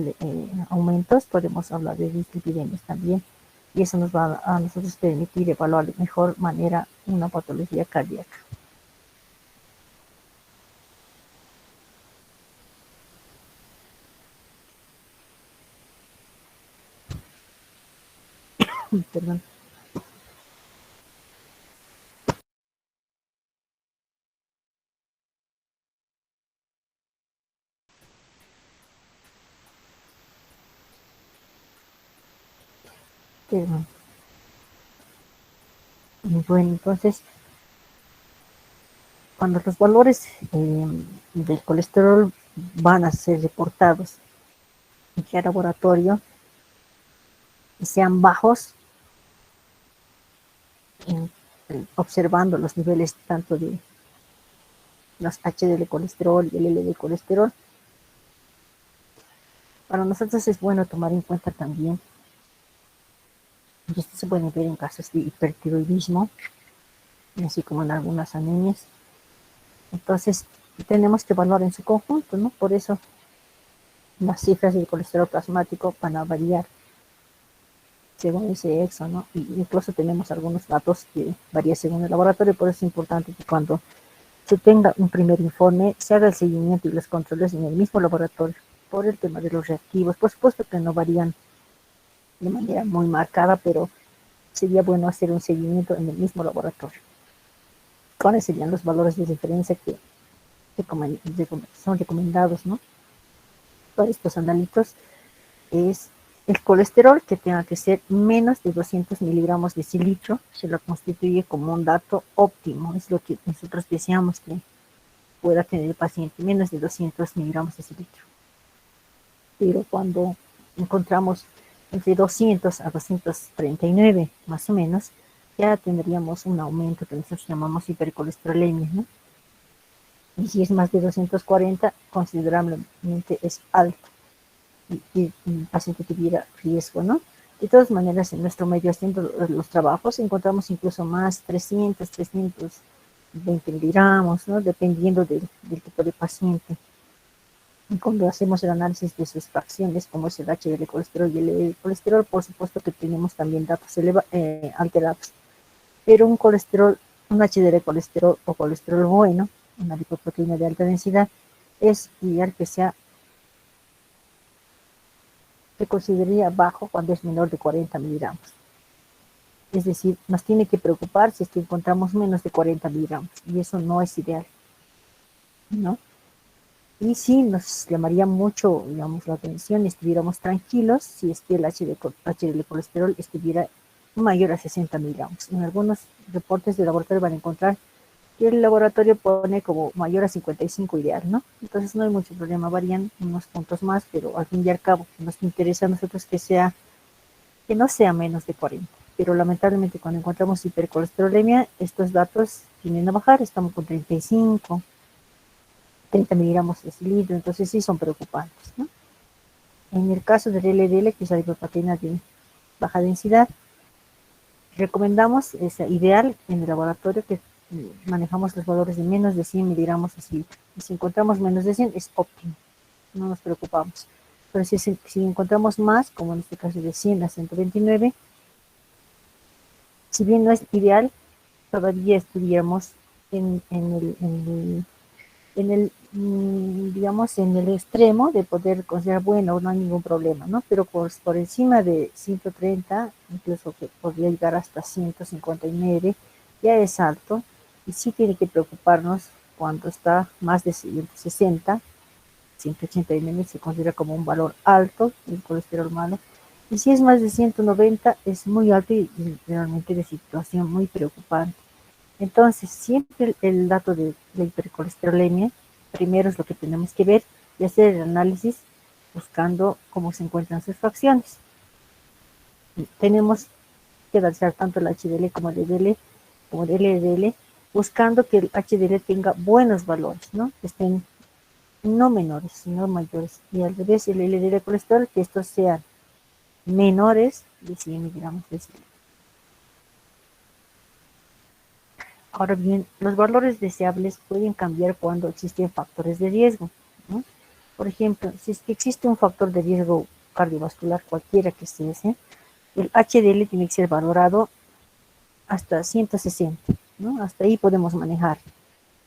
aumentos, podemos hablar de dislipidemias también, y eso nos va a nosotros permitir evaluar de mejor manera una patología cardíaca. Perdón. Perdón. Bueno, entonces, cuando los valores del colesterol van a ser reportados en el laboratorio y sean bajos, observando los niveles tanto de los HDL colesterol y el LDL colesterol, para nosotros es bueno tomar en cuenta también Y esto se puede ver en casos de hipertiroidismo, así como en algunas anemias. Entonces, tenemos que evaluar en su conjunto, ¿no? Por eso las cifras del colesterol plasmático van a variar según ese exo, ¿no? Y incluso tenemos algunos datos que varían según el laboratorio, por eso es importante que cuando se tenga un primer informe, se haga el seguimiento y los controles en el mismo laboratorio, por el tema de los reactivos. Por supuesto que no varían de manera muy marcada, pero sería bueno hacer un seguimiento en el mismo laboratorio. ¿Cuáles serían los valores de referencia que son recomendados, ¿no? Para estos análitos es el colesterol, que tenga que ser menos de 200 miligramos de cilitro, se lo constituye como un dato óptimo, es lo que nosotros deseamos que pueda tener el paciente, menos de 200 miligramos de cilitro. Pero cuando encontramos entre 200 a 239 más o menos, ya tendríamos un aumento que nosotros llamamos hipercolesterolemia, ¿no? Y si es más de 240, considerablemente es alto y el paciente tuviera riesgo, ¿no? De todas maneras, en nuestro medio haciendo los trabajos encontramos incluso más 300, 320 miligramos, ¿no? Dependiendo del tipo de paciente. Y cuando hacemos el análisis de sus fracciones, como es el HDL colesterol y el colesterol, por supuesto que tenemos también datos alterados. Pero un colesterol, un HDL colesterol o colesterol bueno, una lipoproteína de alta densidad, es ideal que sea, se consideraría bajo cuando es menor de 40 miligramos. Es decir, nos tiene que preocupar si es que encontramos menos de 40 miligramos, y eso no es ideal, ¿no? Y sí, nos llamaría mucho, digamos, la atención y estuviéramos tranquilos si es que el HDL colesterol estuviera mayor a 60 miligramos. En algunos reportes de laboratorio van a encontrar que el laboratorio pone como mayor a 55 ideal, ¿no? Entonces no hay mucho problema, varían unos puntos más, pero al fin y al cabo nos interesa a nosotros que no sea menos de 40. Pero lamentablemente cuando encontramos hipercolesterolemia, estos datos tienden a bajar, estamos con 35, 30 miligramos de cilindro, entonces sí son preocupantes, ¿no? En el caso del LDL, que es la lipoproteína de baja densidad, recomendamos, es ideal en el laboratorio que manejamos los valores de menos de 100 miligramos de cilindro. Y si encontramos menos de 100, es óptimo, no nos preocupamos. Pero si encontramos más, como en este caso de 100 a 129, si bien no es ideal, todavía estuviéramos digamos, en el extremo de poder considerar, bueno, no hay ningún problema, ¿no? Pero por encima de 130, incluso que podría llegar hasta 159, ya es alto, y sí tiene que preocuparnos cuando está más de 160, 189 se considera como un valor alto el colesterol malo, y si es más de 190 es muy alto y realmente de situación muy preocupante. Entonces, siempre el dato de la hipercolesterolemia, primero es lo que tenemos que ver y hacer el análisis buscando cómo se encuentran sus fracciones. Tenemos que analizar tanto el HDL como el LDL, como el LDL, buscando que el HDL tenga buenos valores, ¿no? Que estén no menores, sino mayores. Y al revés, el LDL colesterol, que estos sean menores de 100 miligramos de cilindro. Ahora bien, los valores deseables pueden cambiar cuando existen factores de riesgo, ¿no? Por ejemplo, si es que existe un factor de riesgo cardiovascular, cualquiera que sea ese, el HDL tiene que ser valorado hasta 160, ¿no? Hasta ahí podemos manejar.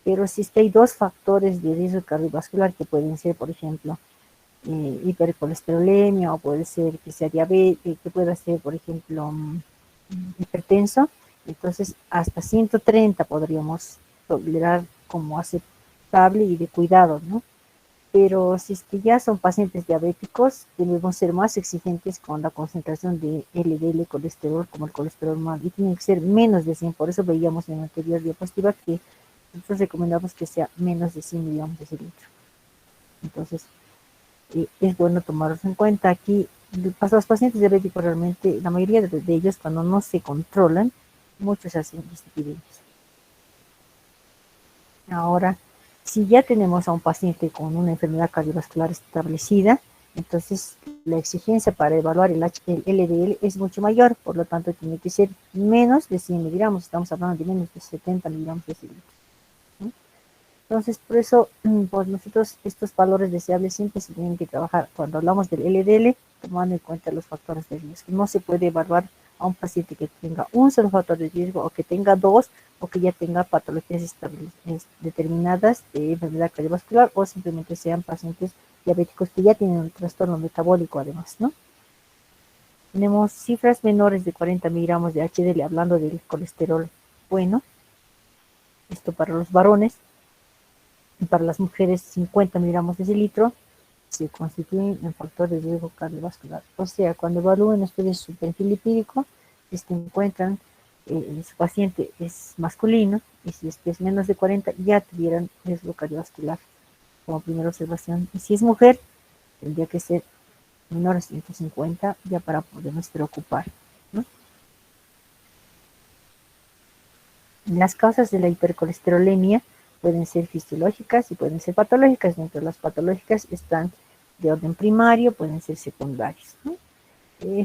Pero si es que hay dos factores de riesgo cardiovascular que pueden ser, por ejemplo, hipercolesterolemia, o puede ser que sea diabetes, que pueda ser, por ejemplo, hipertenso, entonces hasta 130 podríamos tolerar como aceptable y de cuidado, ¿no? Pero si es que ya son pacientes diabéticos, debemos ser más exigentes con la concentración de LDL colesterol como el colesterol mal, y tiene que ser menos de 100. Por eso veíamos en la anterior diapositiva que nosotros recomendamos que sea menos de 100 miligramos de cilindro. Entonces, es bueno tomarlos en cuenta. Aquí, los pacientes diabéticos realmente, la mayoría de ellos, cuando no se controlan, muchos hacen dislipidiemias. Ahora, si ya tenemos a un paciente con una enfermedad cardiovascular establecida, entonces la exigencia para evaluar el LDL es mucho mayor, por lo tanto tiene que ser menos de 100 miligramos, estamos hablando de menos de 70 miligramos de litro. Entonces, por eso, por nosotros estos valores deseables siempre se tienen que trabajar. Cuando hablamos del LDL, tomando en cuenta los factores de riesgo. No se puede evaluar a un paciente que tenga un solo factor de riesgo o que tenga dos o que ya tenga patologías determinadas de enfermedad cardiovascular o simplemente sean pacientes diabéticos que ya tienen un trastorno metabólico además, ¿no? Tenemos cifras menores de 40 miligramos de HDL hablando del colesterol bueno. Esto para los varones. Y para las mujeres 50 miligramos de litro se constituyen en factor de riesgo cardiovascular. O sea, cuando evalúen ustedes su perfil lipídico, encuentran su paciente es masculino y si es menos de 40 ya tuvieran riesgo cardiovascular como primera observación. Y si es mujer, tendría que ser menor a 150 ya para podernos preocupar, ¿no? Las causas de la hipercolesterolemia pueden ser fisiológicas y pueden ser patológicas. Dentro de las patológicas están de orden primario, pueden ser secundarias, ¿no?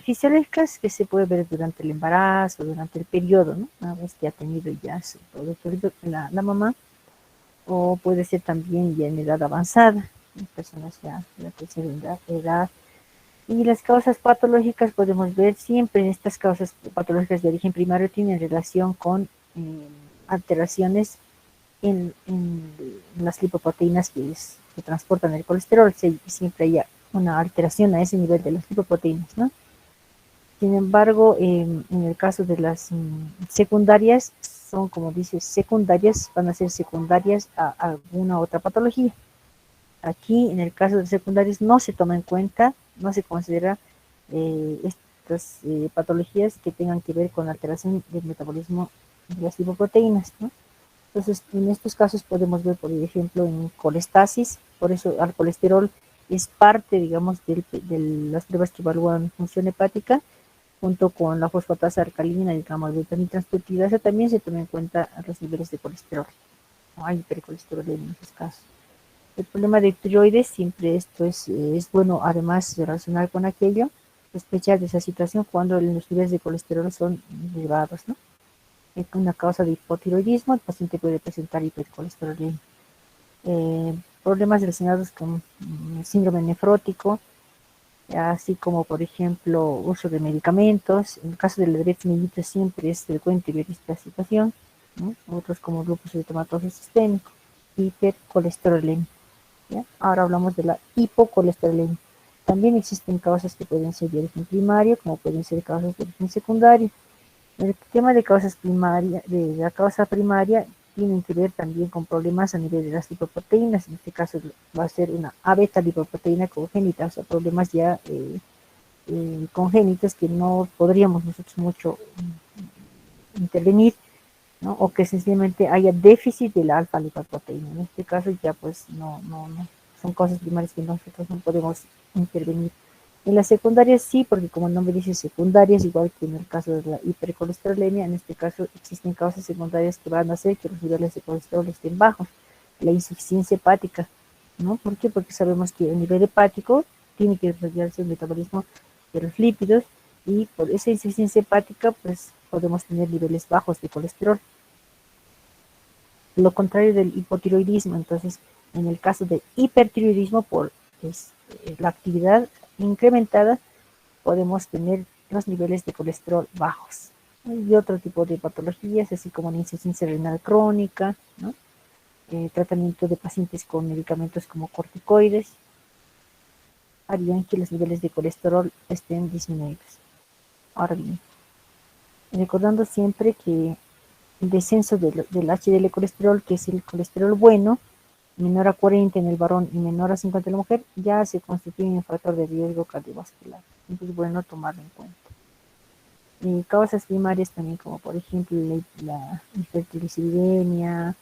Fisiológicas que se puede ver durante el embarazo, durante el periodo, ¿no? Una vez que ha tenido ya su producto la mamá, o puede ser también ya en edad avanzada, en personas ya de la tercera edad. Y las causas patológicas podemos ver siempre estas causas patológicas de origen primario tienen relación con alteraciones en las lipoproteínas que transportan el colesterol. Siempre hay una alteración a ese nivel de las lipoproteínas, ¿no? Sin embargo, en el caso de las secundarias, son como dice, secundarias, van a ser secundarias a alguna otra patología. Aquí, en el caso de secundarias, no se toma en cuenta, no se considera estas patologías que tengan que ver con alteración del metabolismo de las lipoproteínas, ¿no? Entonces, en estos casos podemos ver, por ejemplo, en colestasis, por eso el colesterol es parte, digamos, de las pruebas que evalúan función hepática, junto con la fosfatasa alcalina y gamma-glutamina transglutidasa, también se toma en cuenta los niveles de colesterol. No hay hipercolesterolemia en esos casos. El problema de tiroides, siempre esto es bueno, además de relacionar con aquello, sospechar de esa situación cuando los niveles de colesterol son elevados, ¿no? Es una causa de hipotiroidismo, el paciente puede presentar hipercolesterolemia. Problemas relacionados con síndrome nefrótico, así como por ejemplo uso de medicamentos. En el caso de la diabetes mellitus siempre es frecuente ver esta situación, ¿no? Otros como lupus eritematoso sistémico, hipercolesterolemia. ¿Ya? Ahora hablamos de la hipocolesterolemia. También existen causas que pueden ser de origen primario, como pueden ser causas de origen secundario. El tema de causas primarias, de la causa primaria, tienen que ver también con problemas a nivel de las lipoproteínas. En este caso va a ser una A-beta lipoproteína congénita, o sea, problemas ya congénitos que no podríamos nosotros mucho intervenir, ¿no? O que sencillamente haya déficit de la alfa lipoproteína. En este caso ya pues no son causas primarias que nosotros no podemos intervenir. En las secundarias sí, porque como el nombre dice secundarias, igual que en el caso de la hipercolesterolemia, en este caso existen causas secundarias que van a hacer que los niveles de colesterol estén bajos. La insuficiencia hepática, ¿no? ¿Por qué? Porque sabemos que a nivel hepático tiene que desarrollarse el metabolismo de los lípidos y por esa insuficiencia hepática pues podemos tener niveles bajos de colesterol. Lo contrario del hipotiroidismo, entonces en el caso de hipertiroidismo por la actividad incrementada podemos tener los niveles de colesterol bajos. Y otro tipo de patologías, así como la insuficiencia renal crónica, ¿no? Tratamiento de pacientes con medicamentos como corticoides, harían que los niveles de colesterol estén disminuidos. Ahora bien, recordando siempre que el descenso del HDL colesterol, que es el colesterol bueno, menor a 40 en el varón y menor a 50 en la mujer, ya se constituye un factor de riesgo cardiovascular. Entonces, bueno, tomarlo en cuenta. Causas primarias también, como por ejemplo la hipertrigliceridemia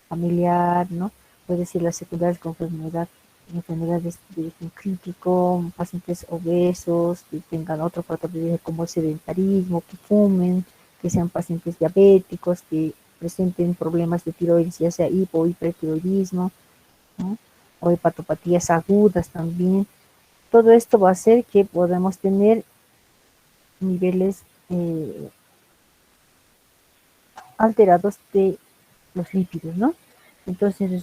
familiar, ¿no? Puede ser las secundarias con enfermedades de origen crítico, pacientes obesos, que tengan otro factor de riesgo como el sedentarismo, que fumen, que sean pacientes diabéticos, que presenten problemas de tiroides, ya sea hipo o hipertiroidismo, ¿no? O hepatopatías agudas también. todo esto va a hacer que podamos tener niveles alterados de los lípidos, ¿no? Entonces,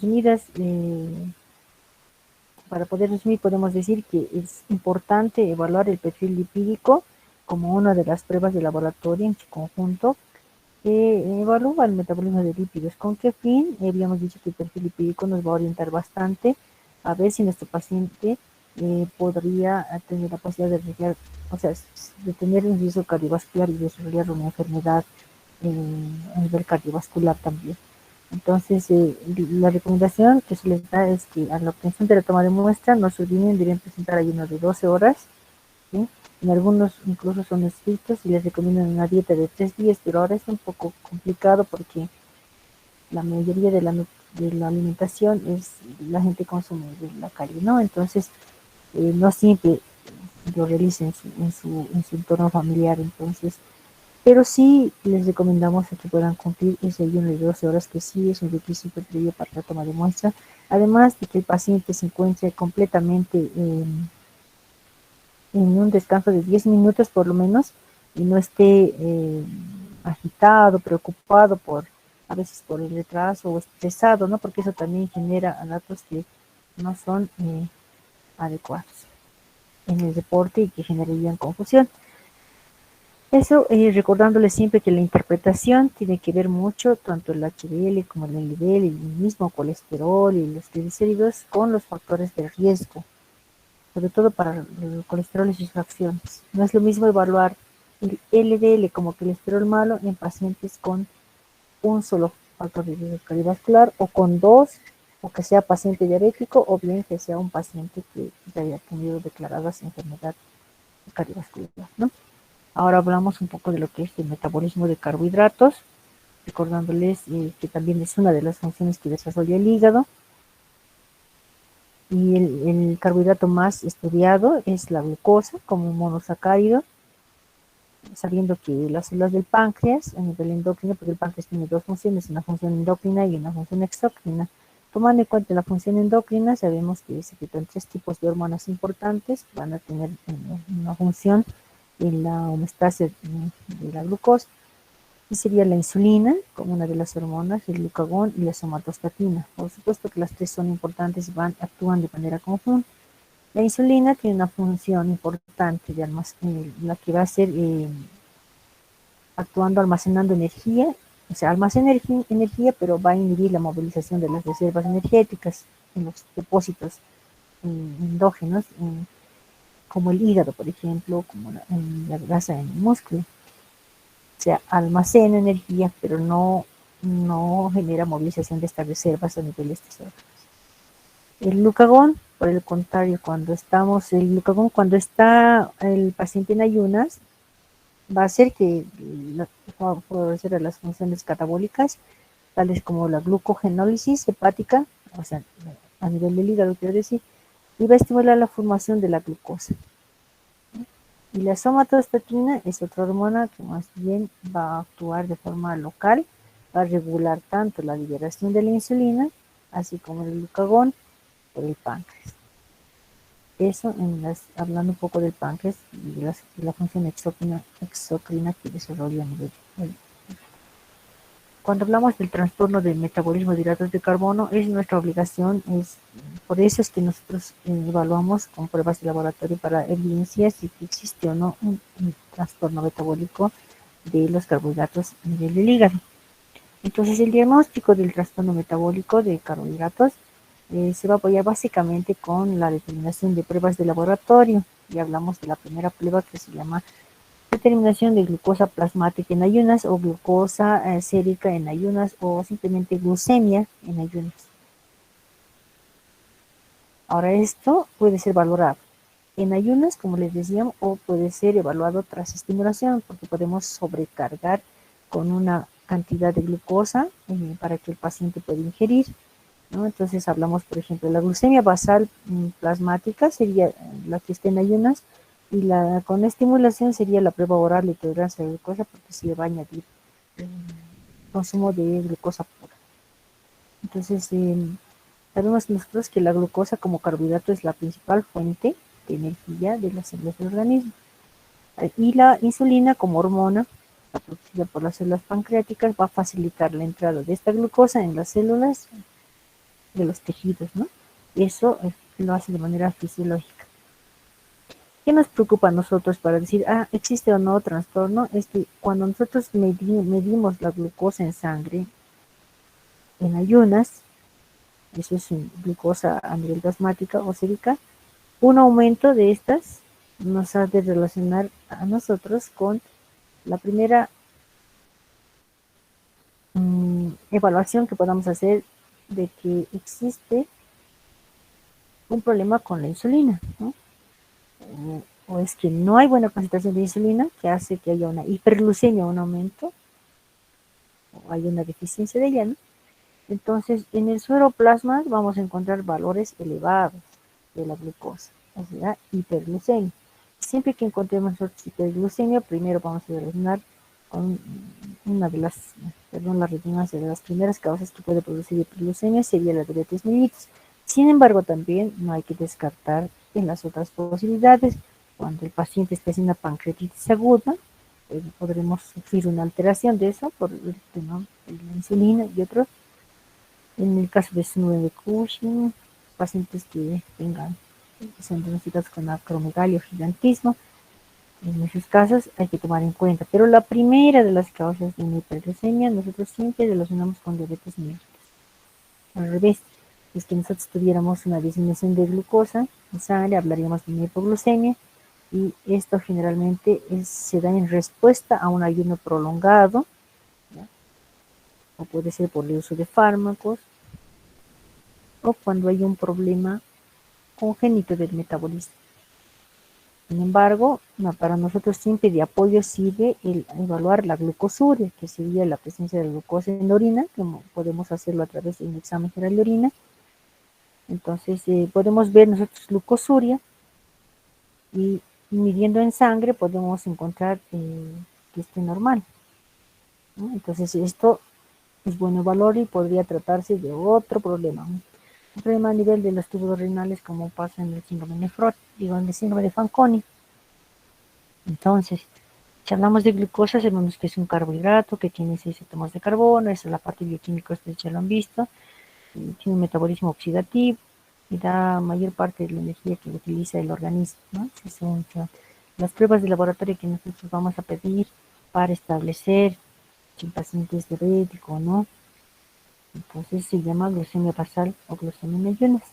para poder resumir, podemos decir que es importante evaluar el perfil lipídico como una de las pruebas de laboratorio en su conjunto que evalúa el metabolismo de lípidos. ¿Con qué fin? Habíamos dicho que el perfil lipídico nos va a orientar bastante a ver si nuestro paciente podría tener la posibilidad de desarrollar, o sea, de tener un riesgo cardiovascular y desarrollar una enfermedad a nivel cardiovascular también. Entonces, la recomendación que se les da es que a la obtención de la toma de muestra no se olviden, deben presentar ayuno de 12 horas, ¿sí? En algunos incluso son estrictos y les recomiendan una dieta de 3 días, pero ahora es un poco complicado porque la mayoría de la alimentación es la gente consume de la calle, ¿no? Entonces, no siempre lo realiza en su entorno familiar, entonces, pero sí les recomendamos a que puedan cumplir ese ayuno de 12 horas, que sí es un requisito previo para la toma de muestra, además de que el paciente se encuentre completamente en un descanso de 10 minutos por lo menos y no esté agitado, preocupado a veces por el retraso o estresado, ¿no? Porque eso también genera datos que no son adecuados en el deporte y que generarían confusión. Eso, recordándoles siempre que la interpretación tiene que ver mucho, tanto el HDL como el LDL, el mismo colesterol y los triglicéridos, con los factores de riesgo, sobre todo para el colesterol y sus fracciones. No es lo mismo evaluar el LDL como colesterol malo en pacientes con un solo factor de riesgo cardiovascular o con dos, o que sea paciente diabético o bien que sea un paciente que ya haya tenido declaradas enfermedad cardiovascular, ¿no? Ahora hablamos un poco de lo que es el metabolismo de carbohidratos, recordándoles que también es una de las funciones que desarrolla el hígado. Y el carbohidrato más estudiado es la glucosa como un monosacárido, sabiendo que las células del páncreas a nivel endocrino, porque el páncreas tiene dos funciones, una función endocrina y una función exócrina. Tomando en cuenta la función endocrina, sabemos que se secretan tres tipos de hormonas importantes que van a tener una función en la homeostasis de la glucosa, y sería la insulina como una de las hormonas, el glucagón y la somatostatina. Por supuesto que las tres son importantes y actúan de manera conjunta. La insulina tiene una función importante de la que va a ser actuando almacenando energía, o sea, almacena energía, pero va a inhibir la movilización de las reservas energéticas en los depósitos endógenos, como el hígado, por ejemplo, como la grasa en el músculo. O sea, almacena energía, pero no genera movilización de estas reservas a nivel de estos órganos. El glucagón, por el contrario, el glucagón cuando está el paciente en ayunas, va a hacer que va a favorecer las funciones catabólicas, tales como la glucogenólisis hepática, o sea, a nivel del hígado, quiero decir, y va a estimular la formación de la glucosa. Y la somatostatina es otra hormona que más bien va a actuar de forma local, va a regular tanto la liberación de la insulina, así como el glucagón por el páncreas. Eso hablando un poco del páncreas y de la función exocrina que desarrolla a nivel. Cuando hablamos del trastorno del metabolismo de hidratos de carbono, es nuestra obligación, por eso es que nosotros evaluamos con pruebas de laboratorio para evidenciar si existe o no un trastorno metabólico de los carbohidratos a nivel del hígado. Entonces, el diagnóstico del trastorno metabólico de carbohidratos se va a apoyar básicamente con la determinación de pruebas de laboratorio. Y hablamos de la primera prueba que se llama determinación de glucosa plasmática en ayunas o glucosa sérica en ayunas o simplemente glucemia en ayunas. Ahora esto puede ser valorado en ayunas, como les decíamos, o puede ser evaluado tras estimulación, porque podemos sobrecargar con una cantidad de glucosa para que el paciente pueda ingerir, ¿no? Entonces hablamos, por ejemplo, de la glucemia basal plasmática sería la que está en ayunas, y la con estimulación sería la prueba oral de tolerancia a la glucosa, porque se va a añadir consumo de glucosa pura. Entonces, sabemos nosotros que la glucosa como carbohidrato es la principal fuente de energía de las células del organismo. Y la insulina como hormona producida por las células pancreáticas va a facilitar la entrada de esta glucosa en las células de los tejidos, ¿no? Eso lo hace de manera fisiológica. ¿Qué nos preocupa a nosotros para decir, existe o no trastorno? Es que cuando nosotros medimos la glucosa en sangre en ayunas, eso es glucosa a nivel plasmática o sérica, un aumento de estas nos ha de relacionar a nosotros con la primera evaluación que podamos hacer de que existe un problema con la insulina, ¿no? O es que no hay buena concentración de insulina, que hace que haya una hiperglucemia, un aumento, o hay una deficiencia de ella, ¿no? Entonces, en el suero plasma vamos a encontrar valores elevados de la glucosa, o sea, hiperglucemia. Siempre que encontremos nosotros hiperglucemia, primero vamos a relacionar con una de las, perdón, la redundancia, de las primeras causas que puede producir hiperglucemia sería la diabetes mellitus. Sin embargo, también no hay que descartar en las otras posibilidades. Cuando el paciente esté haciendo una pancreatitis aguda, podremos sufrir una alteración de eso por el tema de la insulina y otros. En el caso de síndrome de Cushing, pacientes que sean diagnosticados con acromegalia o gigantismo, en esos casos hay que tomar en cuenta. Pero la primera de las causas de una hiperglucemia nosotros siempre relacionamos con diabetes mellitus. Al revés, es que nosotros tuviéramos una disminución de glucosa en sangre, hablaríamos de una hipoglucemia, y esto generalmente se da en respuesta a un ayuno prolongado, ¿ya? O puede ser por el uso de fármacos, o cuando hay un problema congénito del metabolismo. Sin embargo, para nosotros siempre de apoyo sirve el evaluar la glucosuria, que sería la presencia de glucosa en la orina, como podemos hacerlo a través de un examen general de orina. Entonces, podemos ver nosotros glucosuria y midiendo en sangre podemos encontrar que esté normal, ¿no? Entonces, esto es bueno evaluar y podría tratarse de otro problema, ¿no? Un problema a nivel de los tubos renales, como pasa en el síndrome nefrótico, en el síndrome de Fanconi. Entonces, si hablamos de glucosa, sabemos que es un carbohidrato que tiene 6 átomos de carbono, esa es la parte bioquímica, ustedes ya lo han visto, y tiene un metabolismo oxidativo y da mayor parte de la energía que utiliza el organismo, ¿no? Son las pruebas de laboratorio que nosotros vamos a pedir para establecer si el paciente es diabético o no. Entonces se llama glucemia basal o glucemia en ayunas.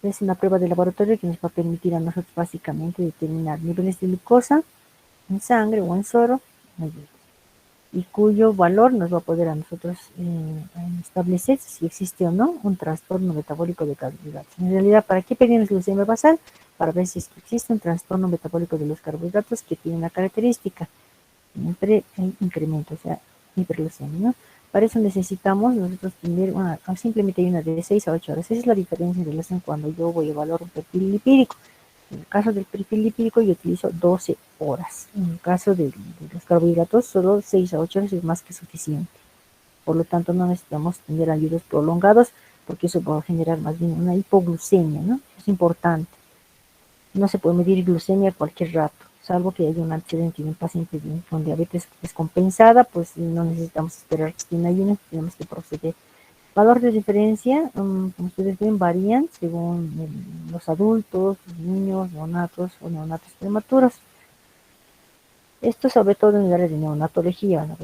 Es una prueba de laboratorio que nos va a permitir a nosotros básicamente determinar niveles de glucosa en sangre o en suero, y cuyo valor nos va a poder a nosotros establecer si existe o no un trastorno metabólico de carbohidratos. En realidad, ¿para qué pedimos glucemia basal? Para ver si existe un trastorno metabólico de los carbohidratos que tiene una característica, siempre el incremento, o sea, hiperglucemia, ¿no? Para eso necesitamos nosotros tener simplemente hay una de 6 a 8 horas. Esa es la diferencia en relación cuando yo voy a evaluar un perfil lipídico. En el caso del perfil lipídico yo utilizo 12 horas. En el caso de los carbohidratos, solo 6 a 8 horas es más que suficiente. Por lo tanto, no necesitamos tener ayunos prolongados porque eso va a generar más bien una hipoglucemia, ¿no? Es importante. No se puede medir glucemia a cualquier rato, salvo que haya un antecedente de un paciente con diabetes descompensada, pues no necesitamos esperar que esté en ayuno, tenemos que proceder. Valor de diferencia, como ustedes ven, varían según los adultos, los niños, neonatos o neonatos prematuros. Esto sobre todo en el área de neonatología. ¿No?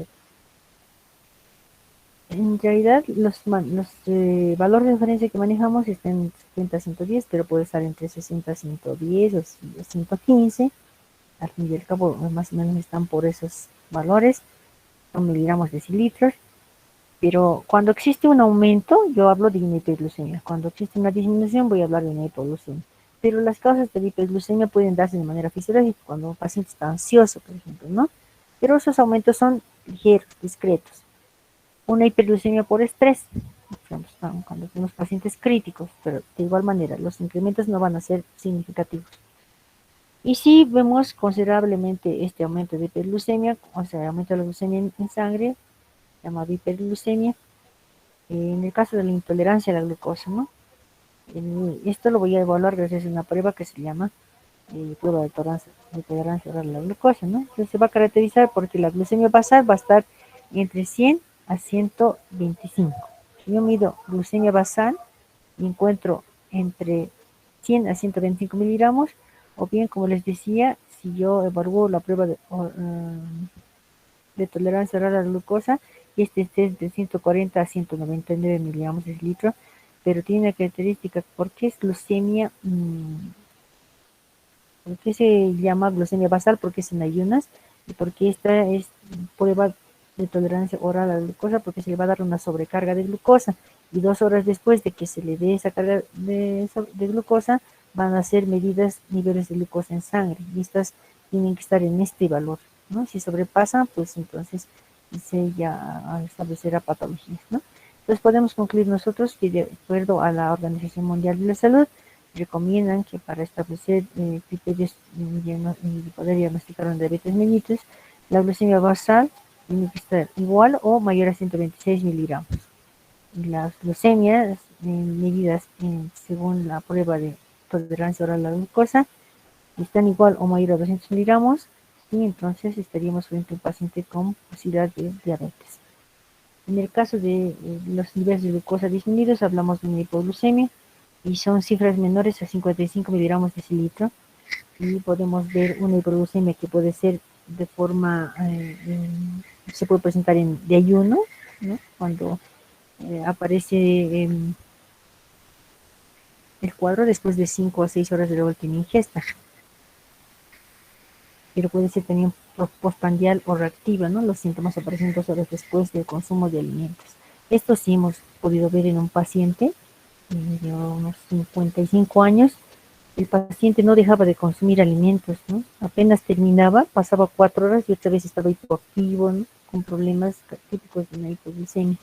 En realidad, los valores de referencia que manejamos están en 70 a 110, pero puede estar entre 60 a 110 o 115. Al fin y al cabo, más o menos están por esos valores, son miligramos decilitros. Pero cuando existe un aumento, yo hablo de una hiperglucemia. Cuando existe una disminución, voy a hablar de una hipoglucemia. Pero las causas de la hiperglucemia pueden darse de manera fisiológica, cuando un paciente está ansioso, por ejemplo, ¿no? Pero esos aumentos son ligeros, discretos. Una hiperglucemia por estrés, cuando tenemos pacientes críticos, pero de igual manera, los incrementos no van a ser significativos. Y si vemos considerablemente este aumento de hiperglucemia, o sea, aumento de la glucemia en sangre, llamado hiperglucemia, en el caso de la intolerancia a la glucosa, ¿no? Esto lo voy a evaluar gracias a una prueba que se llama prueba de tolerancia oral a la glucosa, ¿no? Entonces se va a caracterizar porque la glucemia basal va a estar entre 100 a 125. Si yo mido glucemia basal y encuentro entre 100 a 125 miligramos, o bien, como les decía, si yo evalúo la prueba de tolerancia oral a la glucosa, y este es de 140 a 199 miligramos de litro, pero tiene características porque es glucemia. ¿Por qué se llama glucemia basal? Porque es en ayunas y porque esta es prueba de tolerancia oral a la glucosa, porque se le va a dar una sobrecarga de glucosa y 2 horas después de que se le dé esa carga de glucosa van a ser medidas niveles de glucosa en sangre y estas tienen que estar en este valor, ¿no? Si sobrepasan, pues entonces se ya establecerá patologías, ¿no? Entonces podemos concluir nosotros que de acuerdo a la Organización Mundial de la Salud, recomiendan que para establecer criterios y poder diagnosticar una diabetes mellitus, la glucemia basal tiene que estar igual o mayor a 126 miligramos. Y las glucemias medidas según la prueba de tolerancia oral a la glucosa están igual o mayor a 200 miligramos y entonces estaríamos frente a un paciente con posibilidad de diabetes. En el caso de los niveles de glucosa disminuidos, hablamos de una hipoglucemia y son cifras menores a 55 miligramos de cilitro y podemos ver una hipoglucemia que puede ser de forma, se puede presentar de ayuno, ¿no? Cuando aparece el cuadro después de 5 a 6 horas de la última ingesta, pero puede ser también postprandial o reactiva, ¿no? Los síntomas aparecen 2 horas después del consumo de alimentos. Esto sí hemos podido ver en un paciente de unos 55 años. El paciente no dejaba de consumir alimentos, ¿no? Apenas terminaba, pasaba 4 horas y otra vez estaba hipoactivo, ¿no? Con problemas típicos de una hipoglucemia.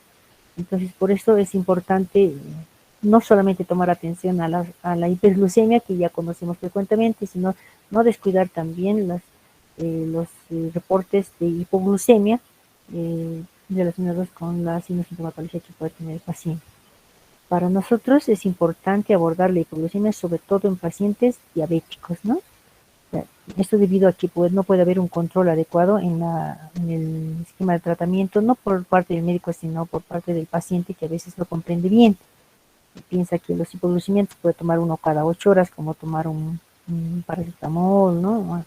Entonces, por eso es importante no solamente tomar atención a la hiperglucemia, que ya conocemos frecuentemente, sino no descuidar también los reportes de hipoglucemia relacionados con la sintomatología que puede tener el paciente. Para nosotros es importante abordar la hipoglucemia, sobre todo en pacientes diabéticos, ¿no? Esto debido a que no puede haber un control adecuado en el esquema de tratamiento, no por parte del médico, sino por parte del paciente que a veces no comprende bien. Piensa que los hipoglucemiantes puede tomar uno cada 8 horas, como tomar un paracetamol, ¿no?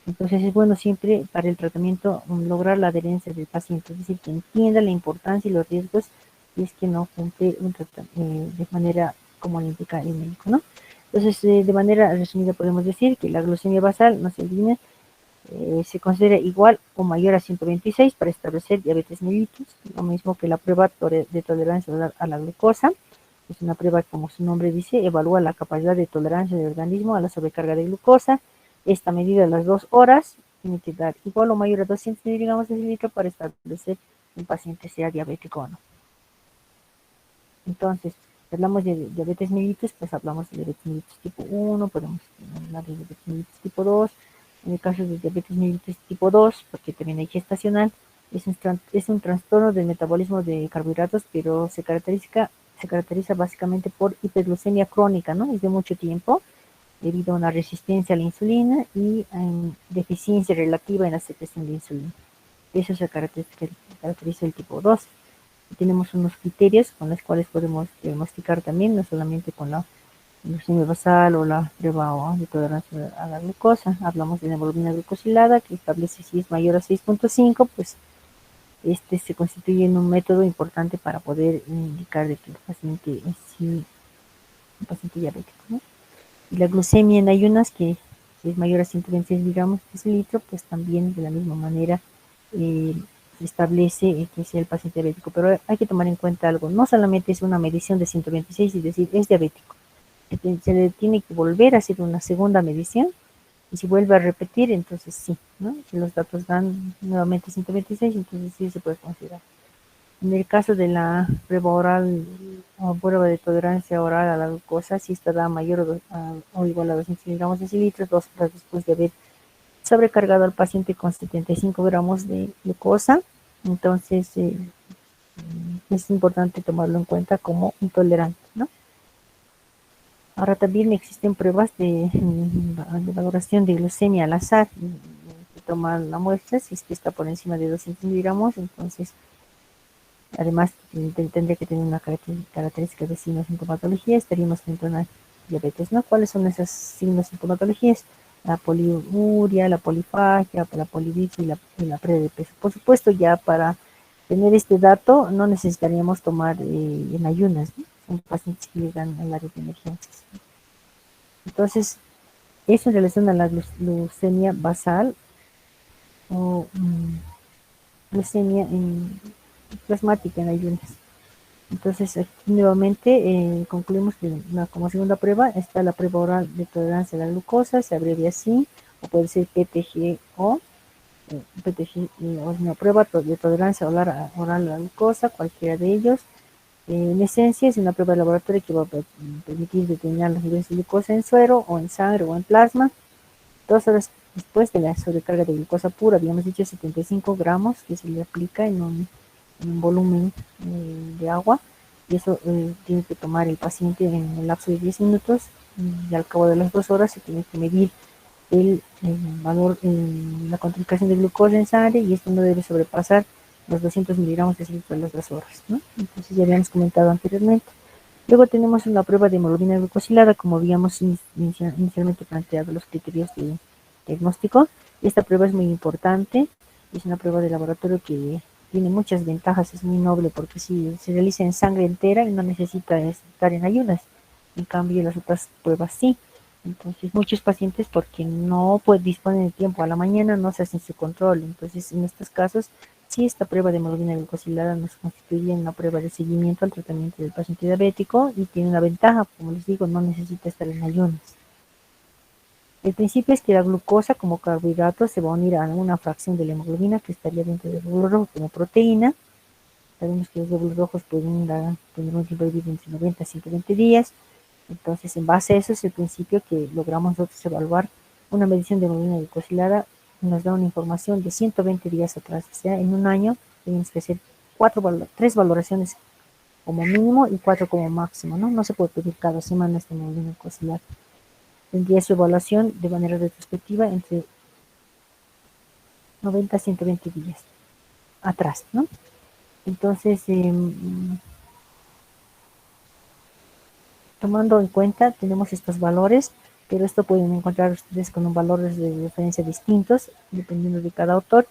Entonces es bueno siempre para el tratamiento lograr la adherencia del paciente, es decir, que entienda la importancia y los riesgos si es que no cumple de manera como le indica el médico, ¿no? Entonces, de manera resumida podemos decir que la glucemia basal, no se olviden, se considera igual o mayor a 126 para establecer diabetes mellitus, lo mismo que la prueba de tolerancia a la glucosa. Es una prueba, como su nombre dice, evalúa la capacidad de tolerancia del organismo a la sobrecarga de glucosa. Esta medida a las 2 horas tiene que dar igual o mayor a 200 miligramos de litro para establecer si un paciente sea diabético o no. Entonces, si hablamos de diabetes mellitus, pues hablamos de diabetes mellitus tipo 1, podemos hablar de diabetes mellitus tipo 2. En el caso de diabetes mellitus tipo 2, porque también hay gestacional, es un trastorno del metabolismo de carbohidratos, pero se caracteriza básicamente por hiperglucemia crónica, ¿no? Es de mucho tiempo, debido a una resistencia a la insulina y deficiencia relativa en la secreción de insulina. Eso se caracteriza el tipo 2. Tenemos unos criterios con los cuales podemos diagnosticar también, no solamente con la glucemia basal o la prueba de tolerancia a la glucosa. Hablamos de la hemoglobina glucosilada, que establece si es mayor a 6.5, pues este se constituye en un método importante para poder indicar de que el paciente es sí, un paciente diabético, ¿no? Y la glucemia en ayunas, que es mayor a 126 miligramos por litro, pues también de la misma manera se establece que sea el paciente diabético. Pero hay que tomar en cuenta algo, no solamente es una medición de 126 y decir es diabético, se le tiene que volver a hacer una segunda medición y si vuelve a repetir, entonces sí, ¿no? Si los datos dan nuevamente 126, entonces sí se puede considerar. En el caso de la prueba oral o prueba de tolerancia oral a la glucosa, si esta da mayor o igual a 200 miligramos de cilitro, 2 horas después de haber sobrecargado al paciente con 75 gramos de glucosa, entonces es importante tomarlo en cuenta como intolerante, ¿no? Ahora también existen pruebas de valoración de glucemia al azar. Se toma la muestra, si es que está por encima de 200 miligramos, entonces además tendría que tener una característica de signos de sintomatología, estaríamos frente a una diabetes, ¿no? ¿Cuáles son esas signos de sintomatologías? La poliuria, la polifagia, la poliditis y la pérdida de peso. Por supuesto, ya para tener este dato no necesitaríamos tomar en ayunas, ¿no? Son pacientes que llegan al área de emergencias. Entonces, eso en relación a la glucemia basal o glucemia plasmática en ayunas. Entonces, aquí nuevamente concluimos que como segunda prueba está la prueba oral de tolerancia a la glucosa, se abrevia así, o puede ser PTGO, PTG, o una prueba de tolerancia oral a la glucosa, cualquiera de ellos. En esencia es una prueba de laboratorio que va a permitir determinar los niveles de glucosa en suero, o en sangre, o en plasma. 2 horas después de la sobrecarga de glucosa pura, habíamos dicho 75 gramos que se le aplica en un volumen de agua, y eso tiene que tomar el paciente en el lapso de 10 minutos, y al cabo de las 2 horas se tiene que medir el valor, la concentración de glucosa en sangre, y esto no debe sobrepasar los 200 miligramos de litro a las 2 horas, ¿no? Entonces ya habíamos comentado anteriormente. Luego tenemos una prueba de hemoglobina glucosilada, como habíamos inicialmente planteado los criterios de diagnóstico. Esta prueba es muy importante, es una prueba de laboratorio que tiene muchas ventajas, es muy noble porque si se realiza en sangre entera y no necesita estar en ayunas, en cambio las otras pruebas sí. Entonces muchos pacientes, porque no disponen de tiempo a la mañana, no se hacen su control. Entonces en estos casos sí, esta prueba de hemoglobina glucosilada nos constituye una prueba de seguimiento al tratamiento del paciente diabético y tiene una ventaja, como les digo, no necesita estar en ayunas. El principio es que la glucosa como carbohidrato se va a unir a una fracción de la hemoglobina que estaría dentro del glóbulo rojo como proteína. Sabemos que los glóbulos rojos pueden tener un tiempo de vida entre 90 y 120 días. Entonces, en base a eso es el principio que logramos nosotros evaluar una medición de hemoglobina glucosilada. Nos da una información de 120 días atrás, o sea, en un año tenemos que hacer 3 valoraciones como mínimo y 4 como máximo, ¿no? No se puede pedir cada semana esta hemoglobina glucosilada. Tendría su evaluación de manera retrospectiva entre 90 a 120 días atrás, ¿no? Entonces, tomando en cuenta, tenemos estos valores, pero esto pueden encontrar ustedes con valores de referencia distintos, dependiendo de cada autor,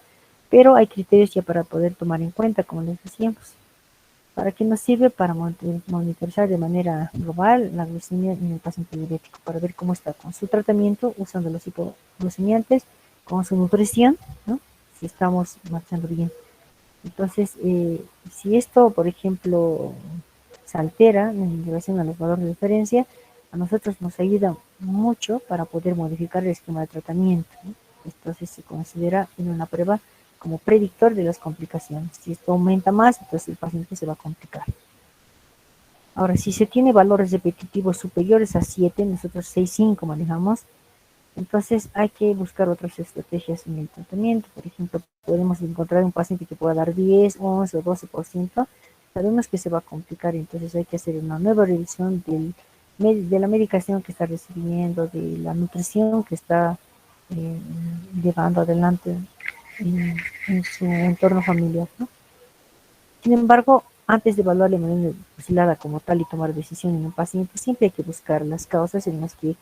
pero hay criterios ya para poder tomar en cuenta, como les decíamos. ¿Para qué nos sirve? Para monitorizar de manera global la glucemia en el paciente diabético, para ver cómo está con su tratamiento, usando los hipoglucemiantes, con su nutrición, ¿no? Si estamos marchando bien. Entonces, si esto, por ejemplo, se altera en relación a los valores de referencia, a nosotros nos ayuda mucho para poder modificar el esquema de tratamiento, ¿no? Entonces se considera en una prueba como predictor de las complicaciones. Si esto aumenta más, entonces el paciente se va a complicar. Ahora, si se tiene valores repetitivos superiores a 7, nosotros 6,5 manejamos, entonces hay que buscar otras estrategias en el tratamiento. Por ejemplo, podemos encontrar un paciente que pueda dar 10, 11 o 12%. Sabemos que se va a complicar, entonces hay que hacer una nueva revisión de la medicación que está recibiendo, de la nutrición que está llevando adelante en su entorno familiar, ¿no? Sin embargo, antes de evaluar la hemoglobina glucosilada como tal y tomar decisión en un paciente, siempre hay que buscar las causas en las que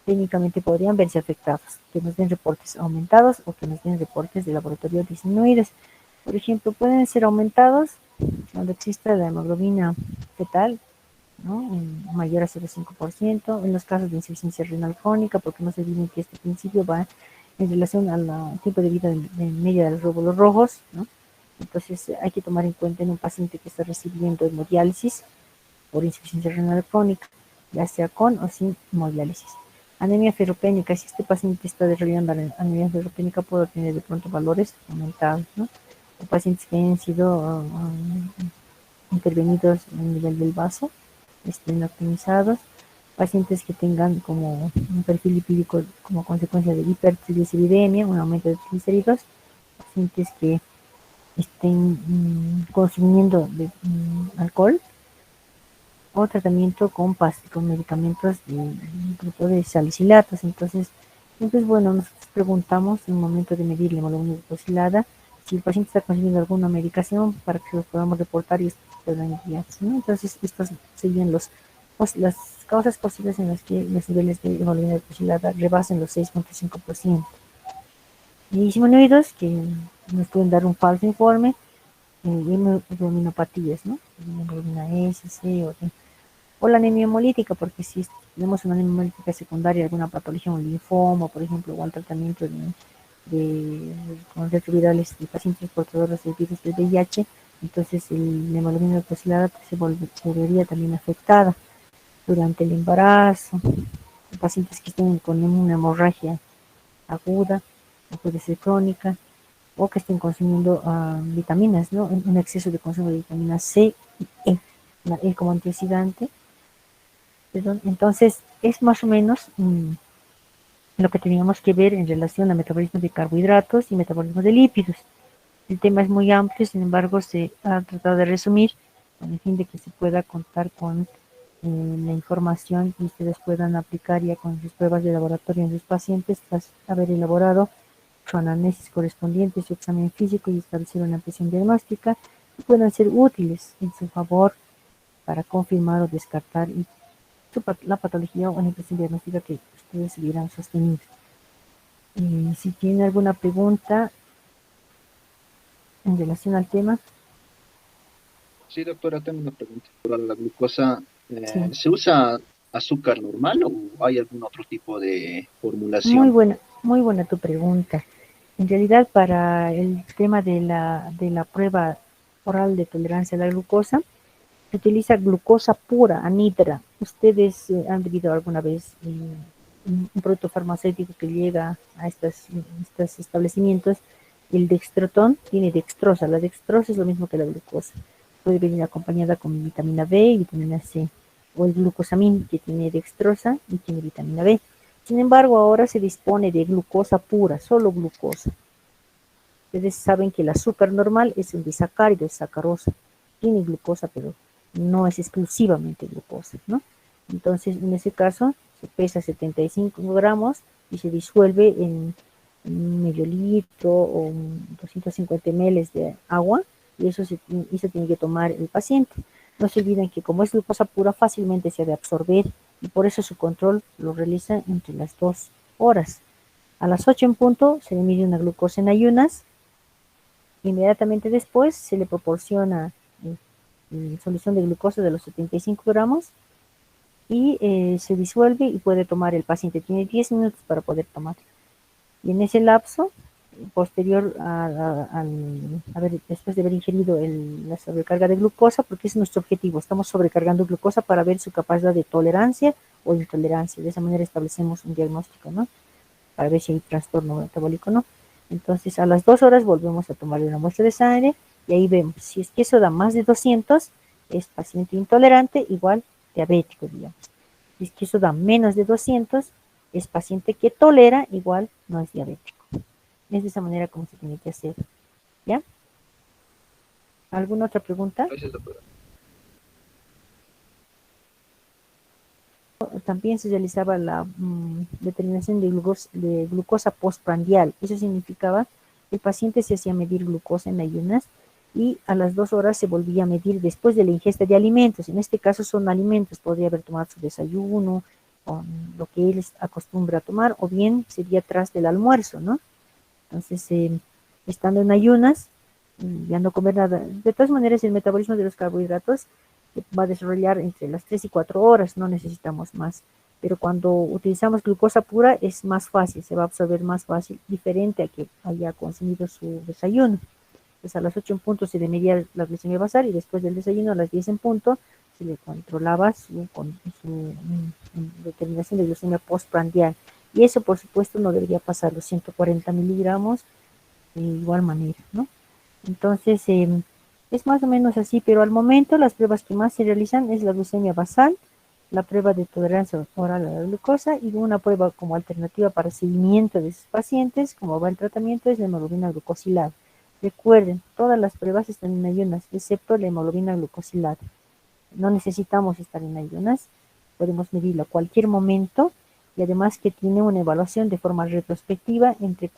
técnicamente podrían verse afectados, que nos den reportes aumentados o que nos den reportes de laboratorio disminuidos. Por ejemplo, pueden ser aumentados cuando exista la hemoglobina fetal, ¿no? Mayor a 0,5%, en los casos de insuficiencia renal crónica, porque no se olviden que este principio va en relación al tiempo de vida de media de los glóbulos rojos, ¿no? Entonces hay que tomar en cuenta en un paciente que está recibiendo hemodiálisis por insuficiencia renal crónica, ya sea con o sin hemodiálisis. Anemia ferropénica, si este paciente está desarrollando anemia ferropénica, puede tener de pronto valores aumentados, ¿no? O pacientes que hayan sido intervenidos en el nivel del vaso, estén optimizados, pacientes que tengan como un perfil lipídico como consecuencia de hipertrigliceridemia, un aumento de triglicéridos, pacientes que estén consumiendo alcohol, o tratamiento con medicamentos de grupo de salicilatos. Entonces, bueno, nosotros preguntamos en el momento de medir la hemoglobina glucosilada si el paciente está consumiendo alguna medicación para que los podamos reportar y puedan guiarse, ¿no? Entonces, estos serían las causas posibles en las que los niveles de hemoglobina glucosilada rebasen los 6,5%. Y disminuidos que nos pueden dar un falso informe, hemoglobinopatías, ¿no? Hemoglobina S, C o la anemia hemolítica, porque si tenemos una anemia hemolítica secundaria, alguna patología, un linfoma, por ejemplo, o al tratamiento con retrovirales de pacientes portadores de virus del VIH, entonces la hemoglobina glucosilada se volvería también afectada durante el embarazo, pacientes que estén con una hemorragia aguda, o puede ser crónica, o que estén consumiendo vitaminas, ¿no? Un exceso de consumo de vitamina C y E, la E como antioxidante. Perdón. Entonces, es más o menos lo que teníamos que ver en relación a metabolismo de carbohidratos y metabolismo de lípidos. El tema es muy amplio, sin embargo, se ha tratado de resumir con el fin de que se pueda contar con la información y ustedes puedan aplicar ya con sus pruebas de laboratorio en sus pacientes tras haber elaborado su análisis correspondiente, su examen físico y establecer una presión diagnóstica y puedan ser útiles en su favor para confirmar o descartar la patología o la impresión diagnóstica que ustedes hubieran sostenido. Si tienen alguna pregunta en relación al tema. Sí, doctora, tengo una pregunta. Para la glucosa, Sí, ¿se usa azúcar normal o hay algún otro tipo de muy formulación? buena, muy buena tu pregunta. En realidad, para el tema de la prueba oral de tolerancia a la glucosa, se utiliza glucosa pura, anhidra. Ustedes han debido alguna vez un producto farmacéutico que llega a estos establecimientos. El dextrotón tiene dextrosa. La dextrosa es lo mismo que la glucosa. Puede venir acompañada con vitamina B y vitamina C. O el glucosamín, que tiene dextrosa y tiene vitamina B. Sin embargo, ahora se dispone de glucosa pura, solo glucosa. Ustedes saben que el azúcar normal es un disacárido, es sacarosa. Tiene glucosa, pero no es exclusivamente glucosa, ¿no? Entonces, en ese caso, se pesa 75 gramos y se disuelve en medio litro o 250 ml de agua y eso tiene que tomar el paciente. No se olviden que como es glucosa pura, fácilmente se ha de absorber y por eso su control lo realiza entre las 2 horas. A las 8 en punto se le mide una glucosa en ayunas. Inmediatamente después se le proporciona solución de glucosa de los 75 gramos y se disuelve y puede tomar el paciente. Tiene 10 minutos para poder tomar. Y en ese lapso, posterior después de haber ingerido la sobrecarga de glucosa, porque es nuestro objetivo, estamos sobrecargando glucosa para ver su capacidad de tolerancia o intolerancia. De esa manera establecemos un diagnóstico, ¿no? Para ver si hay trastorno metabólico o no. Entonces, a las 2 horas volvemos a tomarle una muestra de sangre y ahí vemos si es que eso da más de 200, es paciente intolerante, igual diabético, digamos. Si es que eso da menos de 200, es paciente que tolera, igual no es diabético. Es de esa manera como se tiene que hacer. ¿Ya? ¿Alguna otra pregunta? Gracias, doctora. También se realizaba la determinación de glucosa postprandial. Eso significaba que el paciente se hacía medir glucosa en ayunas y a las 2 horas se volvía a medir después de la ingesta de alimentos. En este caso son alimentos, podría haber tomado su desayuno, con lo que él acostumbra a tomar, o bien sería tras del almuerzo, ¿no? Entonces, estando en ayunas, ya no comer nada. De todas maneras, el metabolismo de los carbohidratos va a desarrollar entre las 3 y 4 horas, no necesitamos más. Pero cuando utilizamos glucosa pura es más fácil, se va a absorber más fácil, diferente a que haya consumido su desayuno. Pues a las 8 en punto se le medía la glucemia basal y después del desayuno a las 10 en punto se le controlaba su determinación de glucemia postprandial. Y eso, por supuesto, no debería pasar los 140 miligramos de igual manera, ¿no? Entonces, es más o menos así, pero al momento las pruebas que más se realizan es la glucemia basal, la prueba de tolerancia oral a la glucosa y una prueba como alternativa para seguimiento de sus pacientes, como va el tratamiento, es la hemoglobina glucosilada. Recuerden, todas las pruebas están en ayunas, excepto la hemoglobina glucosilada. no necesitamos estar en ayunas, podemos medirlo a cualquier momento y además que tiene una evaluación de forma retrospectiva entre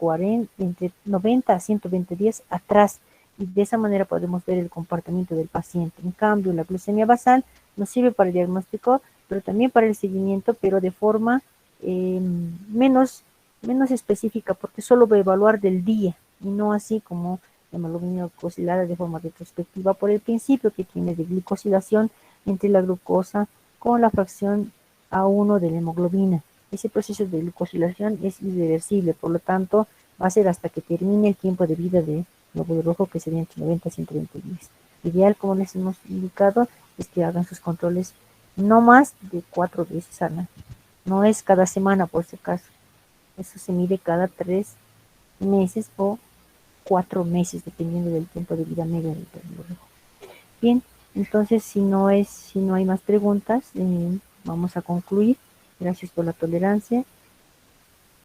90 a 120 días atrás y de esa manera podemos ver el comportamiento del paciente. En cambio, la glucemia basal nos sirve para el diagnóstico, pero también para el seguimiento, pero de forma menos específica, porque solo va a evaluar del día y no así como la hemoglobina glucosilada de forma retrospectiva por el principio que tiene de glicosilación entre la glucosa con la fracción A1 de la hemoglobina. Ese proceso de glucosilación es irreversible, por lo tanto va a ser hasta que termine el tiempo de vida de glóbulo rojo, que sería entre 90 y 120 días. Ideal, como les hemos indicado, es que hagan sus controles no más de 4 veces al año. No es cada semana, por si acaso. Eso se mide cada 3 meses o 4 meses, dependiendo del tiempo de vida medio del glóbulo rojo. Bien, entonces si no hay más preguntas, vamos a concluir. Gracias por la tolerancia